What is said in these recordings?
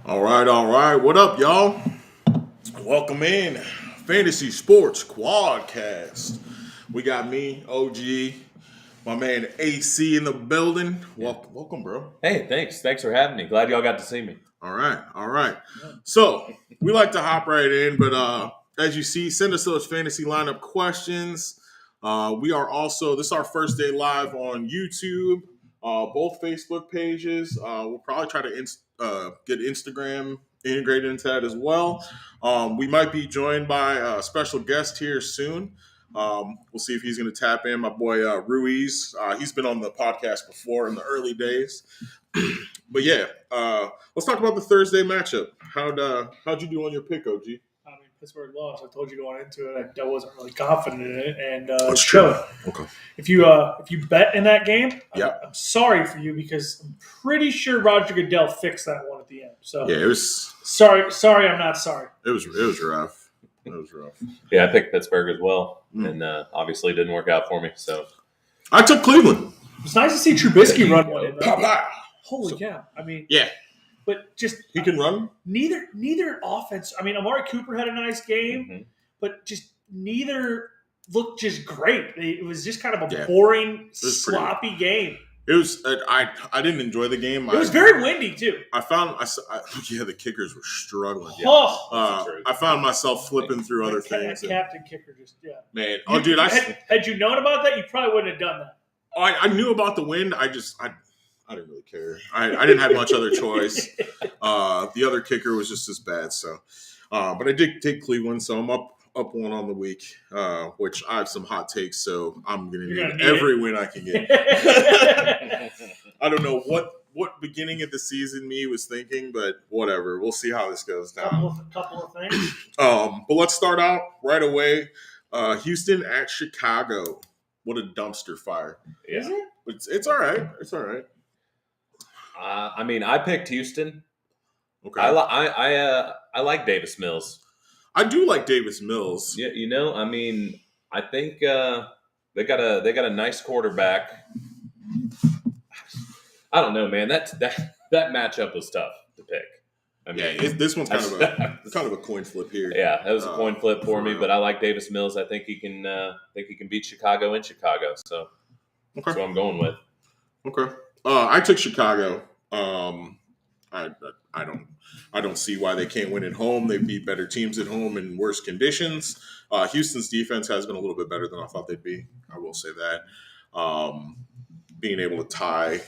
All right. What up, y'all? Welcome in Fantasy Sports Quadcast. We got me, OG, my man AC in the building. Welcome, bro. Hey, thanks for having me. Glad y'all got to see me. All right. So we like to hop right in, but as you see, send us those fantasy lineup questions. We are also this is our first day live on YouTube, both Facebook pages. We'll probably try to get Instagram integrated into that as well. We might be joined by a special guest here soon. We'll see if he's going to tap in. My boy Ruiz. He's been on the podcast before in the early days. But yeah, let's talk about the Thursday matchup. How'd you do on your pick, OG? I mean, Pittsburgh lost. I told you going into it, I wasn't really confident in it, and That's true. Okay. If you bet in that game, Yeah. I'm sorry for you because I'm pretty sure Roger Goodell fixed that one at the end. So Yeah, it was sorry. I'm not sorry. It was rough. It was rough. Yeah, I picked Pittsburgh as well, and obviously it didn't work out for me. So I took Cleveland. It's nice to see Trubisky run one in. Pow, pow. Holy cow! I mean, Yeah, but just he can run. Neither offense. I mean, Amari Cooper had a nice game, but just neither looked just great. It was just kind of a boring, sloppy game. It was. I didn't enjoy the game. It was very windy too. The kickers were struggling. Yeah. I found myself flipping through other things. Captain kicker just Man, dude, had you known about that, you probably wouldn't have done that. I knew about the wind. I didn't really care. I didn't have much other choice. The other kicker was just as bad. So, but I did take Cleveland, so I'm up one on the week, which I have some hot takes. So I'm going to need every win I can get. I don't know what beginning of the season me was thinking, but whatever. We'll see how this goes down. Couple of things. But let's start out right away. Houston at Chicago. What a dumpster fire! Yeah. Is it? It's all right. It's all right. I mean, I picked Houston. Okay. I like Davis Mills. I do like Davis Mills. Yeah, I mean, I think they got a nice quarterback. I don't know, man. That matchup was tough to pick. I mean, this one's kind of a coin flip here. Yeah, that was a coin flip for me, but I like Davis Mills. I think he can beat Chicago in Chicago. So that's what I'm going with. Okay. I took Chicago. I don't see why they can't win at home. They beat better teams at home in worse conditions. Houston's defense has been a little bit better than I thought they'd be. I will say that. Being able to tie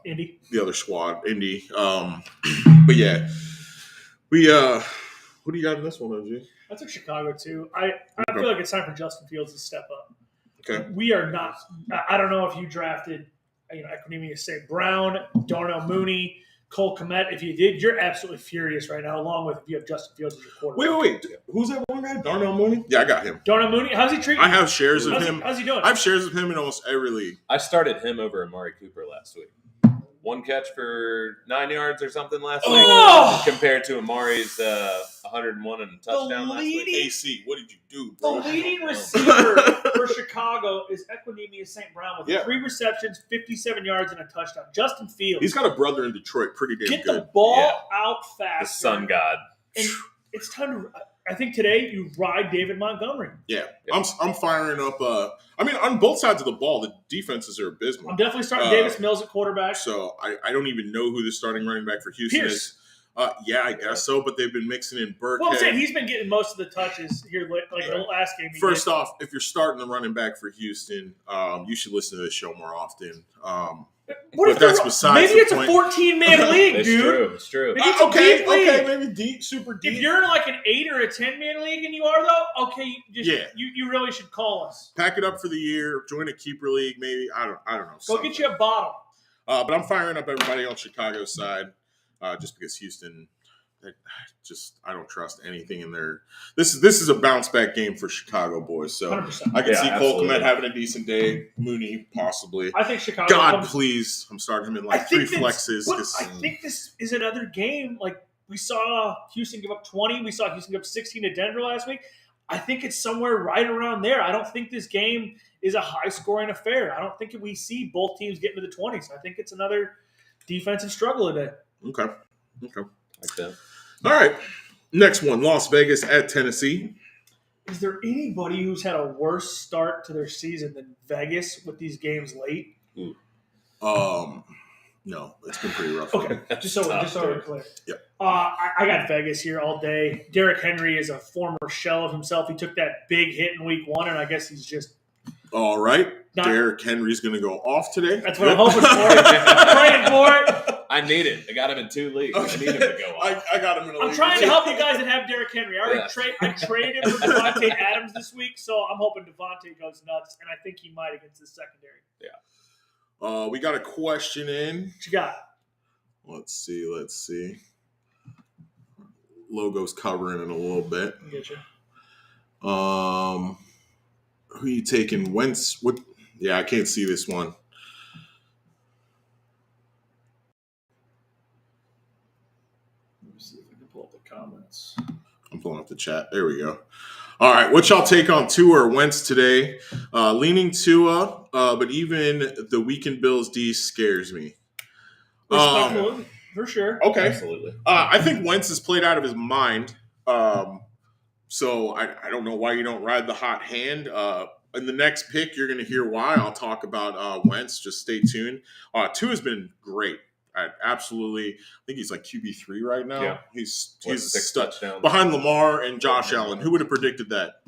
Indy, the other squad, Indy. But yeah, who do you got in this one, OG? I took Chicago too. I feel like it's time for Justin Fields to step up. Okay. We are not. I don't know if you drafted, Equanimeous St. Brown, Darnell Mooney, Cole Kmet. If you did, you're absolutely furious right now. Along with if you have Justin Fields as your quarterback. Wait. Who's that one guy? Darnell Mooney? Yeah, I got him. Darnell Mooney. How's he treating? I have shares of him. How's he doing? I have shares of him in almost every league. I started him over Amari Cooper last week. One catch for 9 yards or something last week, compared to Amari's 101 and a touchdown last week. AC, what did you do, bro? The leading receiver for Chicago is Equanimeous St. Brown with 3 receptions, 57 yards, and a touchdown. Justin Fields. He's got a brother in Detroit, pretty damn good. Get the ball out fast. The sun god. And it's time to. I think today you ride David Montgomery. Yeah. I'm firing up. On both sides of the ball, the defenses are abysmal. I'm definitely starting Davis Mills at quarterback. So I don't even know who the starting running back for Houston Pierce. is. Yeah, I guess so, but they've been mixing in Burkhead. Well, I'm saying he's been getting most of the touches here, like the last game. First off, if you're starting the running back for Houston, you should listen to this show more often. But that's besides maybe it's a 14-man league, dude. It's true. Maybe it's a deep league. Okay, maybe deep, super deep. If you're in like an 8 or a 10-man league and you are though, okay, you really should call us. Pack it up for the year. Join a keeper league, maybe. I don't know. Go something. Get you a bottle. But I'm firing up everybody on Chicago's side, just because Houston. I don't trust anything in there. This is a bounce back game for Chicago boys. So 100%. I can see Cole Kmet having a decent day. Mooney possibly. I think Chicago. God, please! I'm starting him in like 3 flexes. I think this is another game. Like we saw Houston give up 20. We saw Houston give up 16 to Denver last week. I think it's somewhere right around there. I don't think this game is a high scoring affair. I don't think we see both teams get into the 20s. I think it's another defensive struggle today. Okay. Okay. Like that. All right. Next one, Las Vegas at Tennessee. Is there anybody who's had a worse start to their season than Vegas with these games late? No, it's been pretty rough. Okay, just so we're clear. Yep. I got Vegas here all day. Derrick Henry is a former shell of himself. He took that big hit in week 1, and I guess he's just all right. Derrick Henry's going to go off today. That's what I'm hoping for. I'm praying for it. I need it. I got him in 2 leagues. I need him to go off. I got him in a league. I'm trying to help you guys that have Derrick Henry. I traded him for Devontae Adams this week, so I'm hoping Devontae goes nuts, and I think he might against the secondary. Yeah. We got a question in. What you got? Let's see. Logo's covering in a little bit. I get you. Who are you taking? Wentz? What? Yeah, I can't see this one. Let me see if I can pull up the comments. I'm pulling up the chat. There we go. All right, what y'all take on Tua or Wentz today? Leaning Tua, but even the weakened Bills D scares me. Respectful, for sure. Okay. Absolutely. I think Wentz has played out of his mind. So I don't know why you don't ride the hot hand. In the next pick, you're going to hear why. I'll talk about Wentz. Just stay tuned. Tua's been great. I think he's like QB3 right now. Yeah. He's 6 touchdowns behind Lamar and Josh Allen. Who would have predicted that?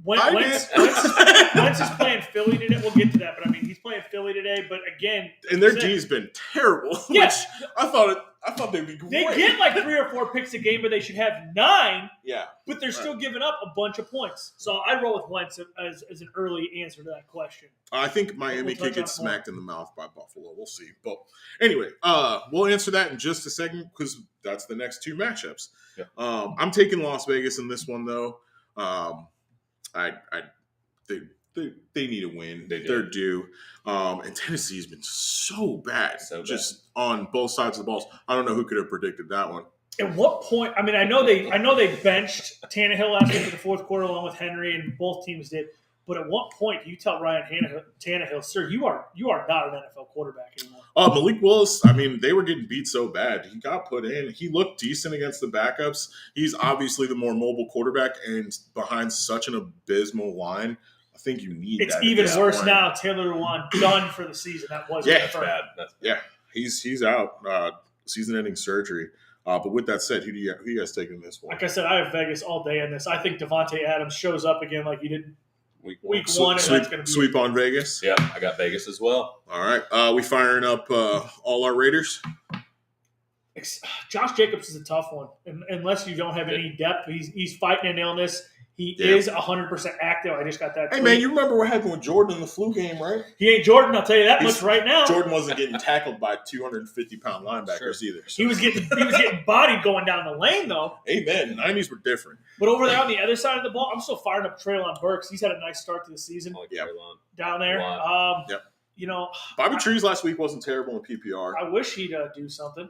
Wentz is playing Philly today. We'll get to that, but I mean he's playing Philly today. But again, and their D's been terrible. Yes, I thought they'd be great. They get like 3 or 4 picks a game, but they should have 9. Yeah, but they're still giving up a bunch of points. So I roll with Wentz as an early answer to that question. I think Miami could get smacked in the mouth by Buffalo. We'll see. But anyway, we'll answer that in just a second because that's the next 2 matchups. Yeah. I'm taking Las Vegas in this one though. They need a win. They're due. And Tennessee's been so bad, just on both sides of the balls. I don't know who could have predicted that one. At what point? I mean, I know they benched Tannehill last week for the fourth quarter along with Henry, and both teams did. But at what point do you tell Ryan Tannehill, sir, you are not an NFL quarterback anymore? Malik Willis, I mean, they were getting beat so bad. He got put in. He looked decent against the backups. He's obviously the more mobile quarterback, and behind such an abysmal line, I think you need it's that. It's even worse now. Taylor Lewan done for the season. That was bad. That's bad. Yeah, he's out. Season-ending surgery. But with that said, who you guys taking this one? Like I said, I have Vegas all day in this. I think Devontae Adams shows up again like he did week one, and that's going to be sweep on Vegas. Yeah, I got Vegas as well. All right, we firing up all our Raiders. Josh Jacobs is a tough one, unless you don't have any depth. He's fighting an illness. He is 100% active. I just got that. Hey, man, you remember what happened with Jordan in the flu game, right? He ain't Jordan, I'll tell you that much right now. Jordan wasn't getting tackled by 250-pound linebackers either. So. He was getting bodied going down the lane, though. Amen. 90s were different. But over there on the other side of the ball, I'm still firing up Treylon Burks. He's had a nice start to the season. Down there. Yep. You know, Bobby Trees last week wasn't terrible in PPR. I wish he'd do something.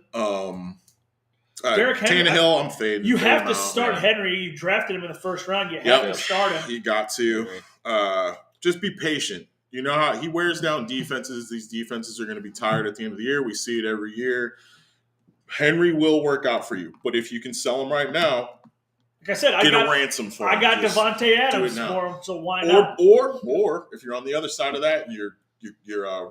Derrick Henry, Tannehill, I'm fading. You have to start Henry. You drafted him in the first round. You have to start him. You got to. Just be patient. You know how he wears down defenses. These defenses are going to be tired at the end of the year. We see it every year. Henry will work out for you. But if you can sell him right now, like I said, get a ransom for him. I got Devontae Adams for him, so why not? Or if you're on the other side of that and your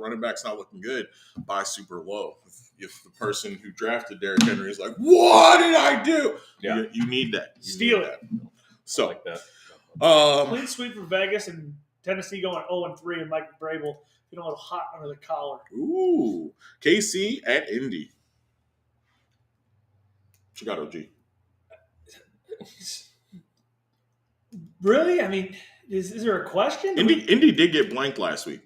running back's not looking good, buy super low. If the person who drafted Derrick Henry is like, what did I do? Yeah. You need that. Steal it. So, like that. Clean sweep for Vegas and Tennessee going 0-3 and Mike Vrabel getting a little hot under the collar. Ooh. KC at Indy. What you got, OG? Really? I mean, is there a question? Indy did get blanked last week.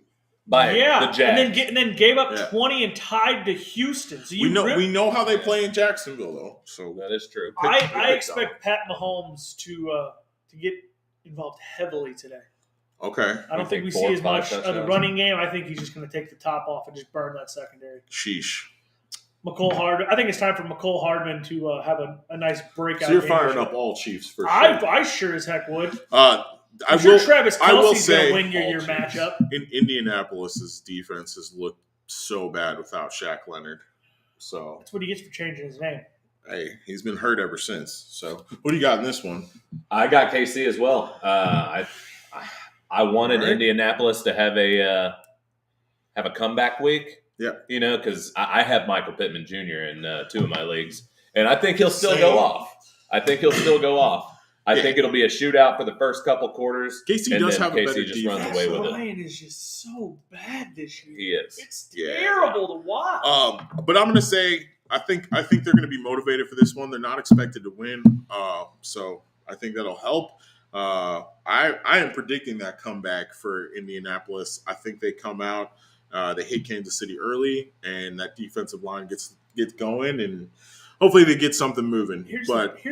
By the Jags. And then gave up 20 and tied to Houston. So we know how they play in Jacksonville, though. So that is true. I expect Pat Mahomes to get involved heavily today. Okay. I don't think we see as much of the running game. I think he's just going to take the top off and just burn that secondary. Sheesh. I think it's time for McCole Hardman to have a nice breakout. So you're firing up all Chiefs for sure. I sure as heck would. Travis Kelce's going to win your matchup. In Indianapolis's defense has looked so bad without Shaq Leonard. So That's what he gets for changing his name. hey, he's been hurt ever since. So what do you got in this one? I got KC as well. I wanted All right. Indianapolis to have a comeback week. Yeah. Because I have Michael Pittman Jr. in 2 of my leagues, and I think he'll still Same. go off. I think it'll be a shootout for the first couple quarters. KC and does then have a KC better just runs defense. away with it. Ryan is just so bad this year. He is. It's Yeah. terrible to watch. But I'm gonna say I think they're gonna be motivated for this one. They're not expected to win, so I think that'll help. I am predicting that comeback for Indianapolis. I think they come out, they hit Kansas City early, and that defensive line gets going, and hopefully they get something moving. Here's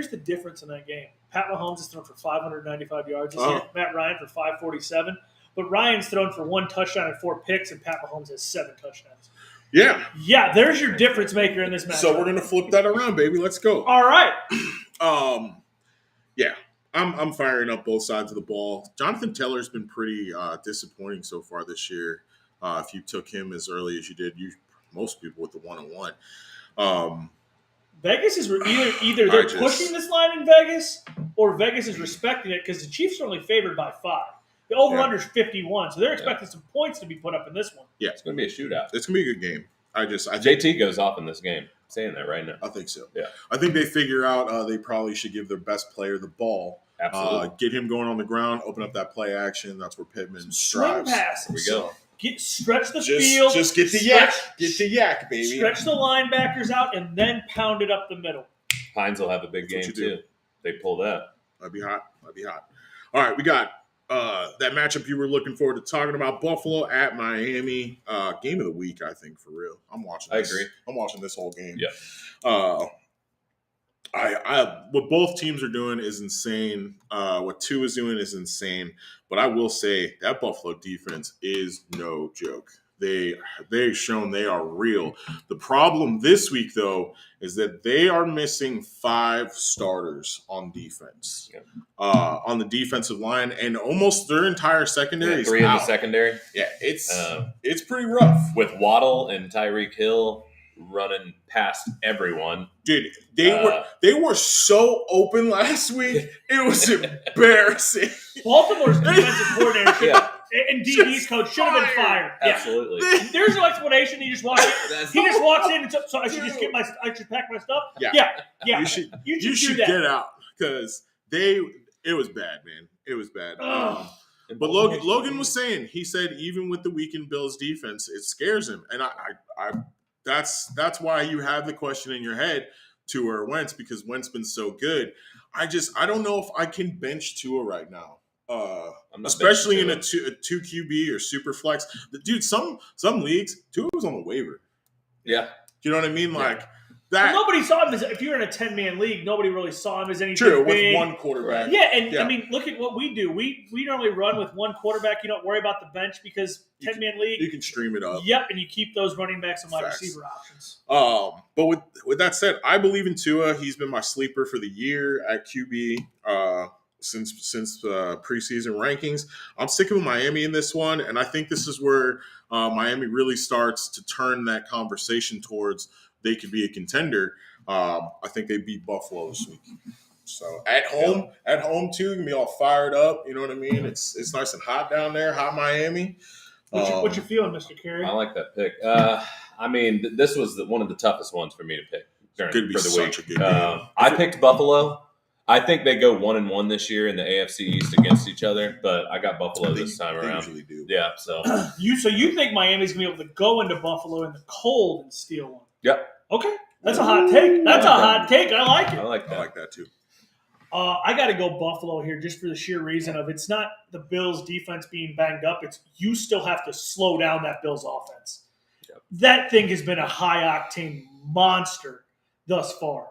the difference in that game. Pat Mahomes has thrown for 595 yards this year. Matt Ryan for 547. But Ryan's thrown for 1 touchdown and 4 picks, and Pat Mahomes has 7 touchdowns. Yeah. Yeah, there's your difference maker in this match. So we're gonna flip that around, baby. Let's go. All right. Yeah. I'm firing up both sides of the ball. Jonathan Taylor's been pretty disappointing so far this year. If you took him as early as you did, most people with the 1-on-1. Vegas is either they're pushing this line in Vegas, or Vegas is respecting it because the Chiefs are only favored by 5. The over-under is 51, so they're expecting some points to be put up in this one. Yeah, It's going to be a shootout. it's gonna be a good game. I think JT goes off in this game. I'm saying that right now. I think so. Yeah. I think they figure out they probably should give their best player the ball. Absolutely. Get him going on the ground, open up that play action. That's where Pittman Swing strives. passes. Here we go. Stretch the field. Just get the yak. Get the yak, baby. Stretch the linebackers out and then pound it up the middle. Hines will have a big That's game what you do. too. They pull that. That'd be hot. All right, we got that matchup you were looking forward to talking about. Buffalo at Miami. Game of the week, I think, for real. I'm watching this. I agree. I'm watching this whole game. Yeah. What both teams are doing is insane. What Tua is doing is insane. But I will say that Buffalo defense is no joke. They've shown they are real. The problem this week, though, is that they are missing 5 starters on defense, on the defensive line, and almost their entire secondary is 3 in the out. secondary. Yeah, it's pretty rough. With Waddle and Tyreek Hill running past everyone. Dude, they were so open last week. It was embarrassing. Baltimore's defensive coordinator Yeah. and DB's coach should have been fired. Yeah. Absolutely. There's no explanation. He just walks in. He just walks in and so I should just I should pack my stuff. Yeah. Yeah. You should do that. get out because it was bad, man. It was bad. But Logan was saying, he said even with the weakened Bills defense, it scares him, and I that's why you have the question in your head, Tua or Wentz, because Wentz been so good. I don't know if I can bench Tua right now. Especially in a 2 QB or super flex. Dude, some leagues, Tua was on the waiver. Yeah. You know what I mean? Like that. Well, nobody saw him as, if you're in a 10-man league, nobody really saw him as anything True, big. with one quarterback. Yeah, and I mean, look at what we do. We normally run with one quarterback. You don't worry about the bench because 10-man league. You can stream it up. Yep, and you keep those running backs and wide Facts. receiver options. But with that said, I believe in Tua. He's been my sleeper for the year at QB since preseason rankings. I'm sticking with Miami in this one, and I think this is where Miami really starts to turn that conversation towards they could be a contender. I think they beat Buffalo this week. So at home too, you can be all fired up. You know what I mean? It's nice and hot down there, hot Miami. What you feeling, Mr. Carey? I like that pick. I mean, this was one of the toughest ones for me to pick Could be for the such week. a good game. I picked Buffalo. I think they go 1-1 this year in the AFC East against each other, but I got Buffalo this time They around. usually do. Yeah, so You think Miami's gonna be able to go into Buffalo in the cold and steal one? Yep. Okay, that's a hot take. That's a hot take. I like it. I like that. I like that too. I got to go Buffalo here just for the sheer reason of it's not the Bills' defense being banged up. It's you still have to slow down that Bills' offense. Yep. That thing has been a high-octane monster thus far.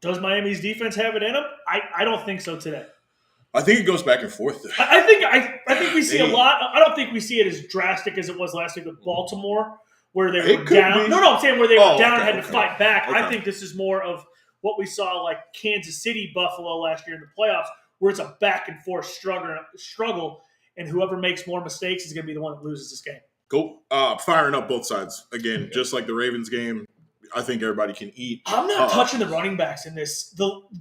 Does Miami's defense have it in them? I don't think so today. I think it goes back and forth. I think we see a lot. I don't think we see it as drastic as it was last week with Baltimore, where they were could down. be. No, I'm saying where they were down and had to okay. fight back. Okay. I think this is more of what we saw like Kansas City, Buffalo last year in the playoffs, where it's a back and forth struggle, and whoever makes more mistakes is going to be the one that loses this game. Go firing up both sides again, just like the Ravens game. I think everybody can eat. I'm not touching the running backs in this.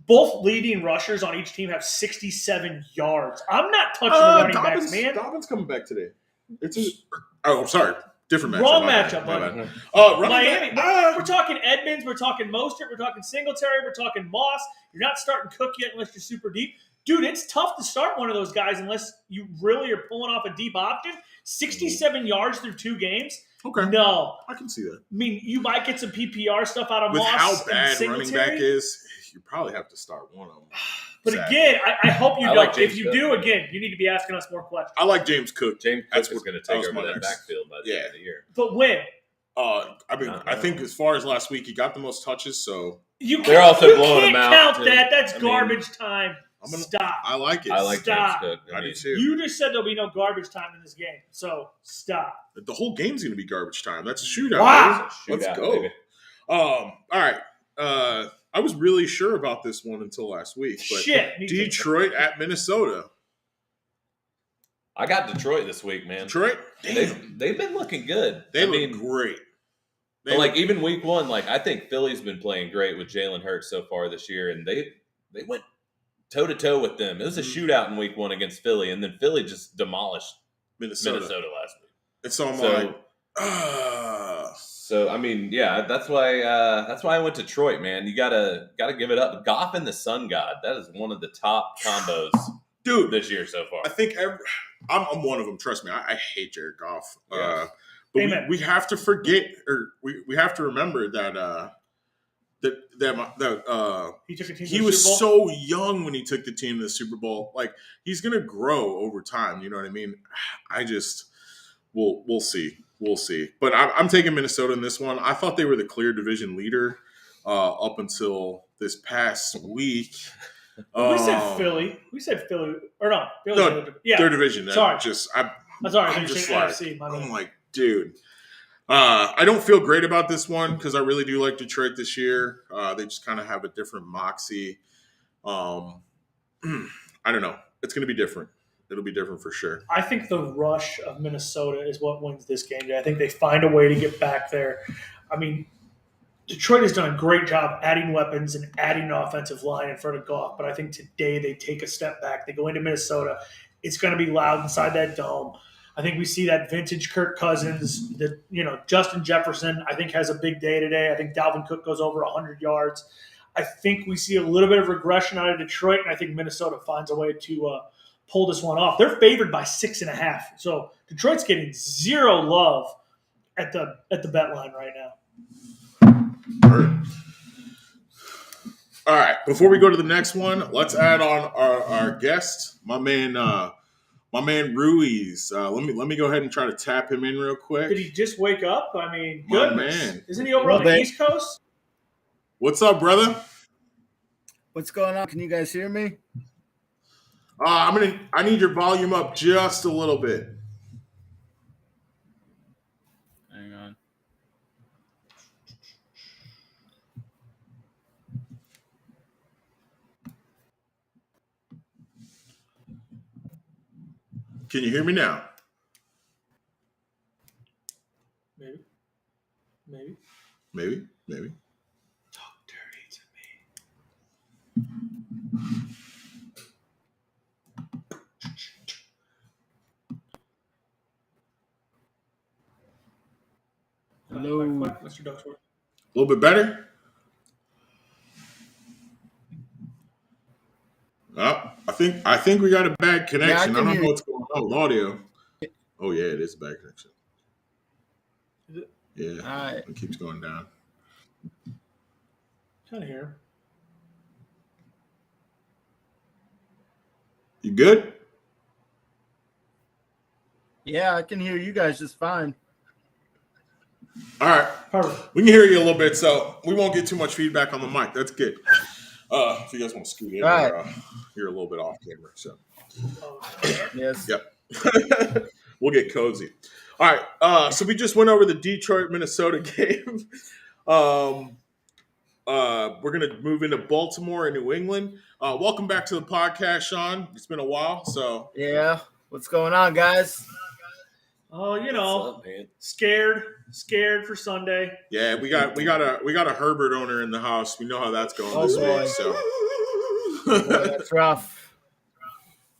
Both leading rushers on each team have 67 yards. I'm not touching the running backs, man. Dobbins coming back today. Sorry. Different matchup. Wrong matchup, buddy. Miami. We're talking Edmonds. We're talking Mostert. We're talking Singletary. We're talking Moss. You're not starting Cook yet unless you're super deep. Dude, it's tough to start one of those guys unless you really are pulling off a deep option. 67 yards through 2 games. Okay. No. I can see that. I mean, you might get some PPR stuff out of With Moss. how bad Singletary. running back is, you probably have to start one of them. But again, I hope you don't. like James if you Cook. do, again, you need to be asking us more questions. I like James Cook. James Cook That's is what- going to that take was over my that next- backfield by the end of the year. But when? I think as far as last week, he got the most touches, so They're also blowing can't him out, count too. that. That's I mean, garbage time. I like it. I like Stop. James Cook. I do mean, too. You just said there'll be no garbage time in this game, so stop. The whole game's going to be garbage time. That's a shootout. Wow. baby. Let's Shootout, go. baby. All right. I was really sure about this one until last week, but Shit. me too. Detroit at Minnesota. I got Detroit this week, man. Detroit, damn, They've been looking good. they I look mean, great. They but like even week 1, like I think Philly's been playing great with Jalen Hurts so far this year, and they went toe to toe with them. It was a shootout in week 1 against Philly, and then Philly just demolished Minnesota. last week. And so I'm So- like, So I mean, yeah, that's why I went to Detroit, man. You gotta give it up. Goff and the Sun God. That is one of the top combos dude, this year so far. I think I'm one of them. Trust me, I hate Jared Goff. Yeah. But Amen. we have to forget, or we have to remember that He took a team to he the was Super Bowl. so young when he took the team to the Super Bowl. Like he's gonna grow over time. You know what I mean? I just we'll see. We'll see. But I'm taking Minnesota in this one. I thought they were the clear division leader up until this past week. We said Philly. Or no. Philly. No, Yeah. Their division. Sorry. I'm Sorry. I'm You just said like, NFC. My bad. I'm like, dude. I don't feel great about this one because I really do like Detroit this year. They just kind of have a different moxie. I don't know. It's going to be different. It'll be different for sure. I think the rush of Minnesota is what wins this game today. I think they find a way to get back there. I mean, Detroit has done a great job adding weapons and adding an offensive line in front of Goff, but I think today they take a step back. They go into Minnesota. It's going to be loud inside that dome. I think we see that vintage Kirk Cousins, Justin Jefferson, I think has a big day today. I think Dalvin Cook goes over 100 yards. I think we see a little bit of regression out of Detroit, and I think Minnesota finds a way to pull this one off. They're favored by 6.5. So Detroit's getting zero love at the bet line right now. All right. Before we go to the next one, let's add on our guest, my man Ruiz. Let me go ahead and try to tap him in real quick. Did he just wake up? I mean, My goodness. man. Isn't he over on the East Coast? What's up, brother? What's going on? Can you guys hear me? I need your volume up just a little bit. Hang on. Can you hear me now? Maybe. Talk dirty to me. Hello. Mr. Ducksworth. A little bit better? I think we got a bad connection. I don't know what's going on with audio. Oh yeah, it is a bad connection. Is it? Yeah. All right. It keeps going down. Kind of here. You good? Yeah, I can hear you guys just fine. All right. Perfect. We can hear you a little bit, so we won't get too much feedback on the mic. That's good. If you guys want to scoot in, All right. you're a little bit off camera, so Yes. Yep. We'll get cozy. All right. So we just went over the Detroit Minnesota game. We're gonna move into Baltimore and New England. Welcome back to the podcast, Sean. It's been a while, so Yeah. What's going on, guys? Oh, you What's know, up, man? scared for Sunday. Yeah, we got a Herbert owner in the house. We know how that's going Oh, this boy. week. So Boy, that's rough.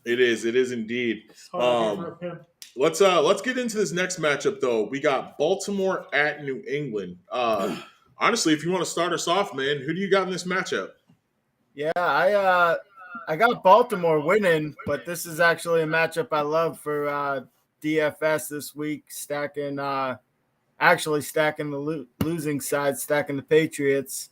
it is indeed. It's hard out here for him. Let's get into this next matchup though. We got Baltimore at New England. Honestly, if you want to start us off, man, who do you got in this matchup? Yeah, I got Baltimore winning, but this is actually a matchup I love for DFS this week, stacking the losing side, stacking the Patriots.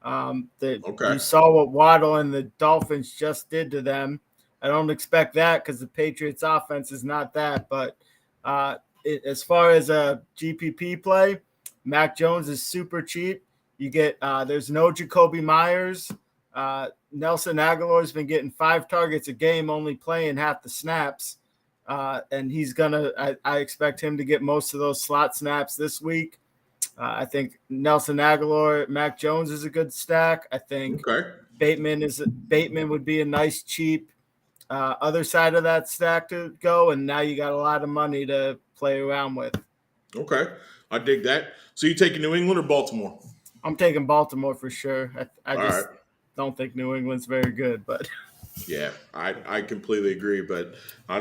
You saw what Waddle and the Dolphins just did to them. I don't expect that because the Patriots offense is not that. But as far as a GPP play, Mac Jones is super cheap. You get there's no Jacoby Myers. Nelson Aguilar has been getting 5 targets a game, only playing half the snaps. And he's I expect him to get most of those slot snaps this week. I think Nelson Aguilar, Mac Jones is a good stack. I think Bateman would be a nice cheap other side of that stack to go, and now you got a lot of money to play around with. Okay, I dig that. So you taking New England or Baltimore? I'm taking Baltimore for sure. I don't think New England's very good, but yeah, I completely agree. But I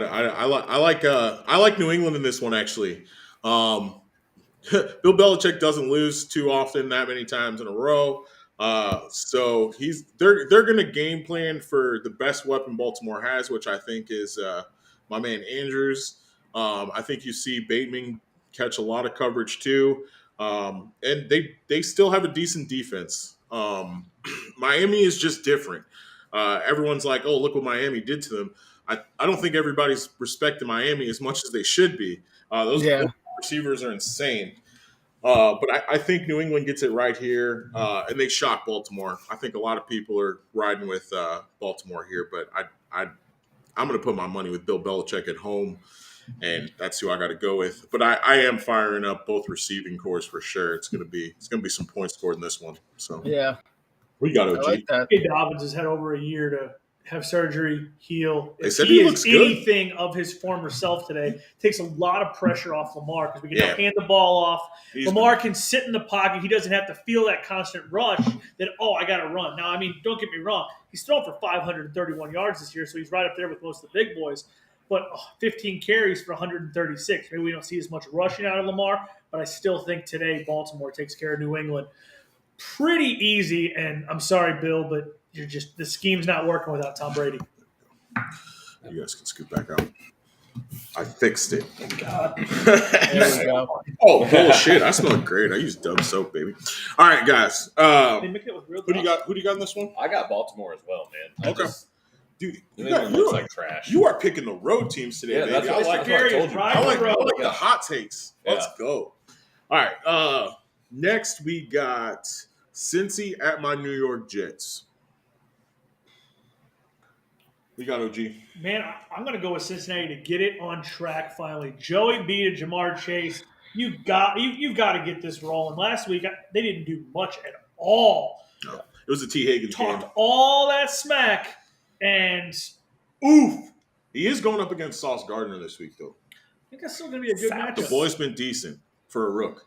like New England in this one actually. Bill Belichick doesn't lose too often, that many times in a row. So they're going to game plan for the best weapon Baltimore has, which I think is my man Andrews. I think you see Bateman catch a lot of coverage too, and they still have a decent defense. Miami is just different. Everyone's like, "Oh, look what Miami did to them." I don't think everybody's respecting Miami as much as they should be. Those receivers are insane. But I think New England gets it right here, and they shock Baltimore. I think a lot of people are riding with Baltimore here, but I'm going to put my money with Bill Belichick at home, and that's who I got to go with. But I am firing up both receiving cores for sure. It's going to be some points scored in this one. So yeah, we got OG. I like that. Dobbins has had over a year to have surgery, heal. They If said he he is looks good. anything of his former self today, takes a lot of pressure off Lamar because we can now hand the ball off. Lamar can sit in the pocket. He doesn't have to feel that constant rush that, I got to run. Now, I mean, don't get me wrong. He's thrown for 531 yards this year, so he's right up there with most of the big boys. But 15 carries for 136. Maybe we don't see as much rushing out of Lamar, but I still think today Baltimore takes care of New England pretty easy. And I'm sorry, Bill, but the scheme's not working without Tom Brady. You guys can scoot back out. I fixed it. Oh, God. There we go. Oh, bullshit. I smell great. I use Dove soap, baby. All right, guys. They make it with real Who do you got? Who do you got in this one? I got Baltimore as well, man. Dude, New England looks like trash. You are picking the road teams today, baby. That's what I told you. I like the hot takes. Let's go. All right. Next, we got Cincy at my New York Jets. We got OG. Man, I'm going to go with Cincinnati to get it on track finally. Joey B to Jamar Chase. You've got to get this rolling. Last week, they didn't do much at all. No, it was a T. Higgins Talked game. all that smack, and oof. He is going up against Sauce Gardner this week, though. I think that's still going to be a good matchup. The boy's been decent for a rook.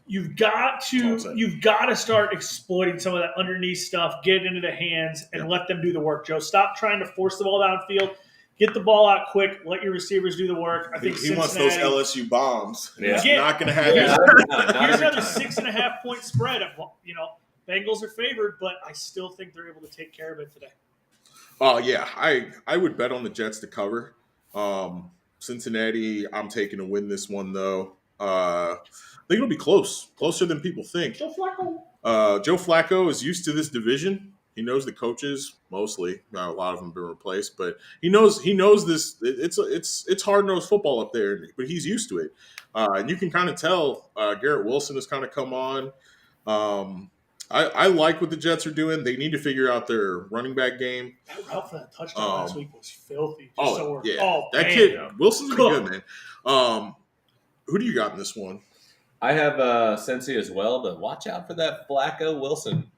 You've got to start exploiting some of that underneath stuff, get it into the hands, and let them do the work, Joe. Stop trying to force the ball downfield. Get the ball out quick. Let your receivers do the work. I think he wants those LSU bombs. Yeah. He's not going to have Here's another 6.5 point spread. Bengals are favored, but I still think they're able to take care of it today. Yeah, I would bet on the Jets to cover. Cincinnati, I'm taking to win this one, though. I think it'll be closer than people think. Joe Flacco is used to this division. He knows the coaches mostly. Now, a lot of them have been replaced, but he knows this. It's hard-nosed football up there, but he's used to it. And you can kind of tell Garrett Wilson has kind of come on. I like what the Jets are doing. They need to figure out their running back game. That route for that touchdown last week was filthy. That kid Wilson's been good, man. Who do you got in this one? I have Cincy as well, but watch out for that Flacco-Wilson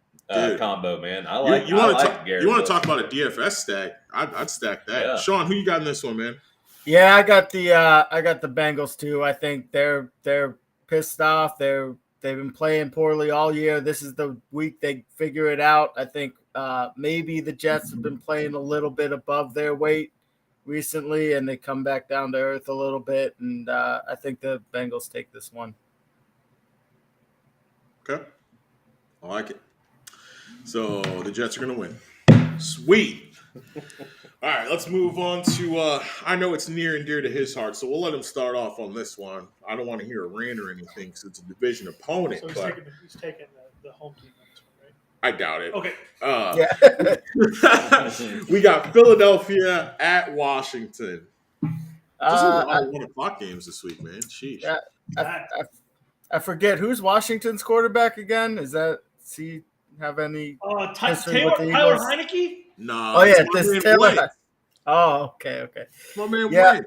combo, man. I like Garrett. You want to talk about a DFS stack? I'd stack that. Yeah. Sean, who you got in this one, man? Yeah, I got the Bengals too. I think they're pissed off. They've been playing poorly all year. This is the week they figure it out. I think maybe the Jets have been playing a little bit above their weight recently, and they come back down to earth a little bit. And I think the Bengals take this one. Okay, I like it. So the Jets are going to win. Sweet. All right, let's move on to. I know it's near and dear to his heart, so we'll let him start off on this one. I don't want to hear a rant or anything because it's a division opponent. So he's taking the home team on this one, right? I doubt it. Okay. We got Philadelphia at Washington. Just a lot of 1 o'clock games this week, man. Sheesh. I forget who's Washington's quarterback again. Does he have any? Tyler Heineke? No. Oh yeah, this Taylor. Oh, okay. My man, yeah.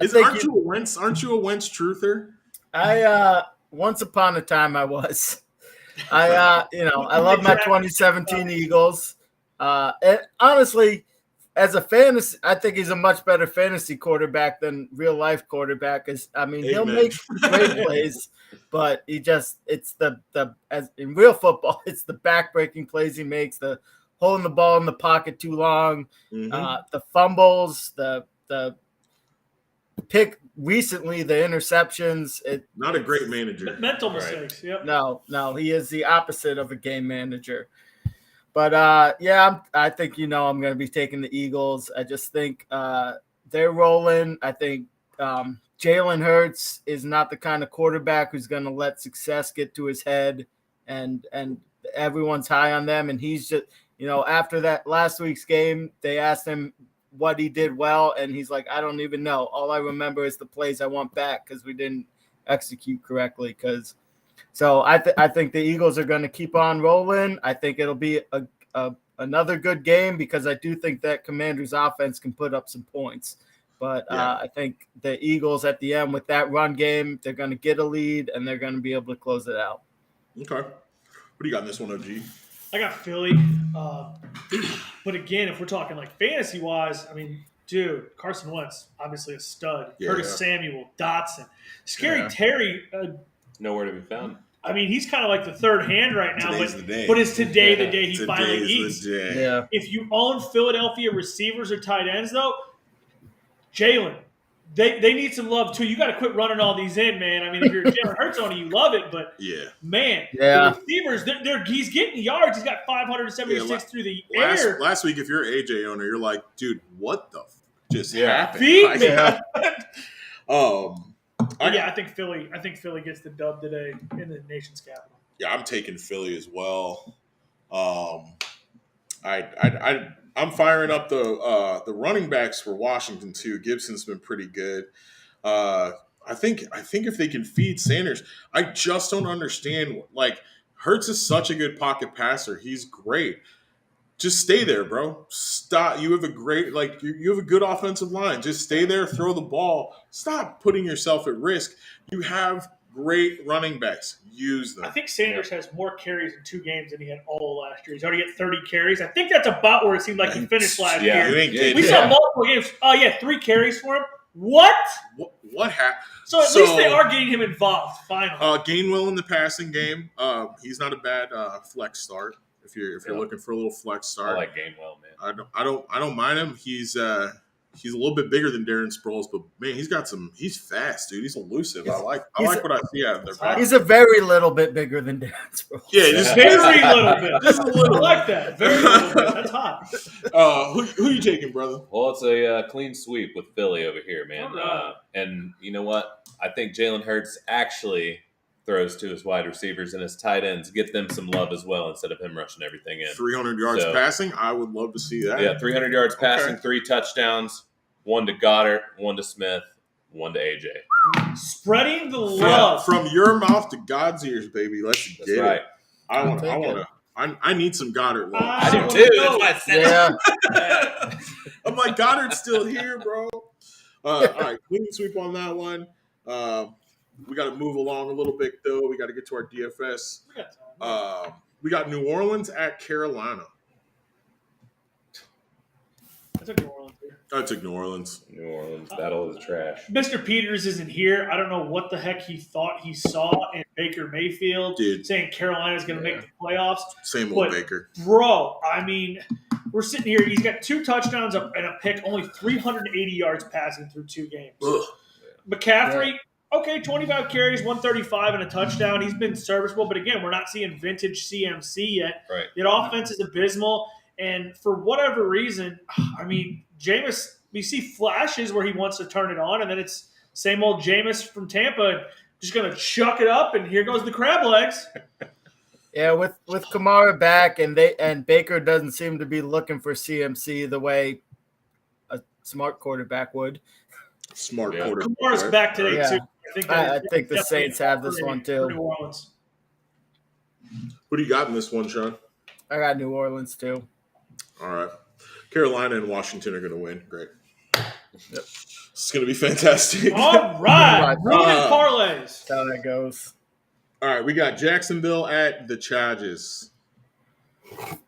Wentz. Aren't you a Wentz truther? I once upon a time I was. I love my 2017 Eagles. And honestly, as a fantasy, I think he's a much better fantasy quarterback than real life quarterback. He'll make great plays, but it's as in real football, it's the backbreaking plays he makes, the holding the ball in the pocket too long, the fumbles, the pick recently, the interceptions. Not a great manager. Mental mistakes. Yep. No, he is the opposite of a game manager. But I think I'm going to be taking the Eagles. I just think they're rolling. I think Jalen Hurts is not the kind of quarterback who's going to let success get to his head, and everyone's high on them. And he's just, after that last week's game, they asked him what he did well, and he's like, I don't even know. All I remember is the plays I want back because we didn't execute correctly. So I think the Eagles are going to keep on rolling. I think it'll be another good game because I do think that Commanders' offense can put up some points. But I think the Eagles at the end with that run game, they're going to get a lead and they're going to be able to close it out. Okay. What do you got in this one, OG? I got Philly. But again, if we're talking like fantasy-wise, dude, Carson Wentz, obviously a stud. Curtis Samuel, Dotson. Scary Terry. Nowhere to be found. He's kind of like the third hand right now, but is today the day he finally eats? Yeah. If you own Philadelphia receivers or tight ends, though, Jalen, they need some love too. You got to quit running all these in, man. If you're Jalen Hurts owner, you love it, but the receivers, he's getting yards. He's got 576 through the air. Last week, if you're an AJ owner, you're like, dude, what the just happened? Feed me. I think Philly gets the dub today in the nation's capital. Yeah, I'm taking Philly as well. I'm firing up the running backs for Washington too. Gibson's been pretty good. I think if they can feed Sanders, I just don't understand. Like, Hurts is such a good pocket passer. He's great. Just stay there, bro. Stop. You have a great, you have a good offensive line. Just stay there, throw the ball. Stop putting yourself at risk. You have great running backs. Use them. I think Sanders has more carries in 2 games than he had all last year. He's already at 30 carries. I think that's about where it seemed like he finished last year. We saw multiple games. 3 carries for him. What happened? So at least they are getting him involved, finally. Gainwell in the passing game. He's not a bad flex start. If you're looking for a little flex start, I like Gainwell, man. I don't mind him. He's a little bit bigger than Darren Sproles, but man, he's fast, dude. He's elusive. I like what I see out of there. He's a very little bit bigger than Darren Sproles. Yeah, just very little bit. Just a little. I like that. Very little bit. That's hot. Who you taking, brother? Well, it's a clean sweep with Philly over here, man. Right. And you know what? I think Jalen Hurts actually throws to his wide receivers and his tight ends, get them some love as well instead of him rushing everything in. 300 yards passing, I would love to see that. Yeah, 300 yards passing, 3 touchdowns, 1 to Goddard, 1 to Smith, 1 to AJ. Spreading the love from your mouth to God's ears, baby. Let's get it. I need some Goddard love. I do too. That's why I said it. I'm like, Goddard's still here, bro. All right, clean sweep on that one. We got to move along a little bit, though. We got to get to our DFS. We got New Orleans at Carolina. I took New Orleans. I took New Orleans. New Orleans, battle of the trash. Mr. Peters isn't here. I don't know what the heck he thought he saw in Baker Mayfield saying Carolina's going to make the playoffs. Same old Baker. Bro, I mean, we're sitting here. He's got 2 touchdowns and a pick, only 380 yards passing through 2 games. Ugh. McCaffrey, okay, 25 carries, 135 and a touchdown. He's been serviceable, but again, we're not seeing vintage CMC yet. Right. The offense is abysmal, and for whatever reason, I mean, Jameis, we see flashes where he wants to turn it on, and then it's same old Jameis from Tampa, just going to chuck it up, and here goes the crab legs. Yeah, with Kamara back, and Baker doesn't seem to be looking for CMC the way a smart quarterback would. Smart quarterback. Kamara's back today, too. I think the Saints have this one, too. New Orleans. Who do you got in this one, Sean? I got New Orleans, too. All right. Carolina and Washington are going to win. Great. Yep. It's going to be fantastic. All right. Ruining parlays. That's how that goes. All right. We got Jacksonville at the Chargers.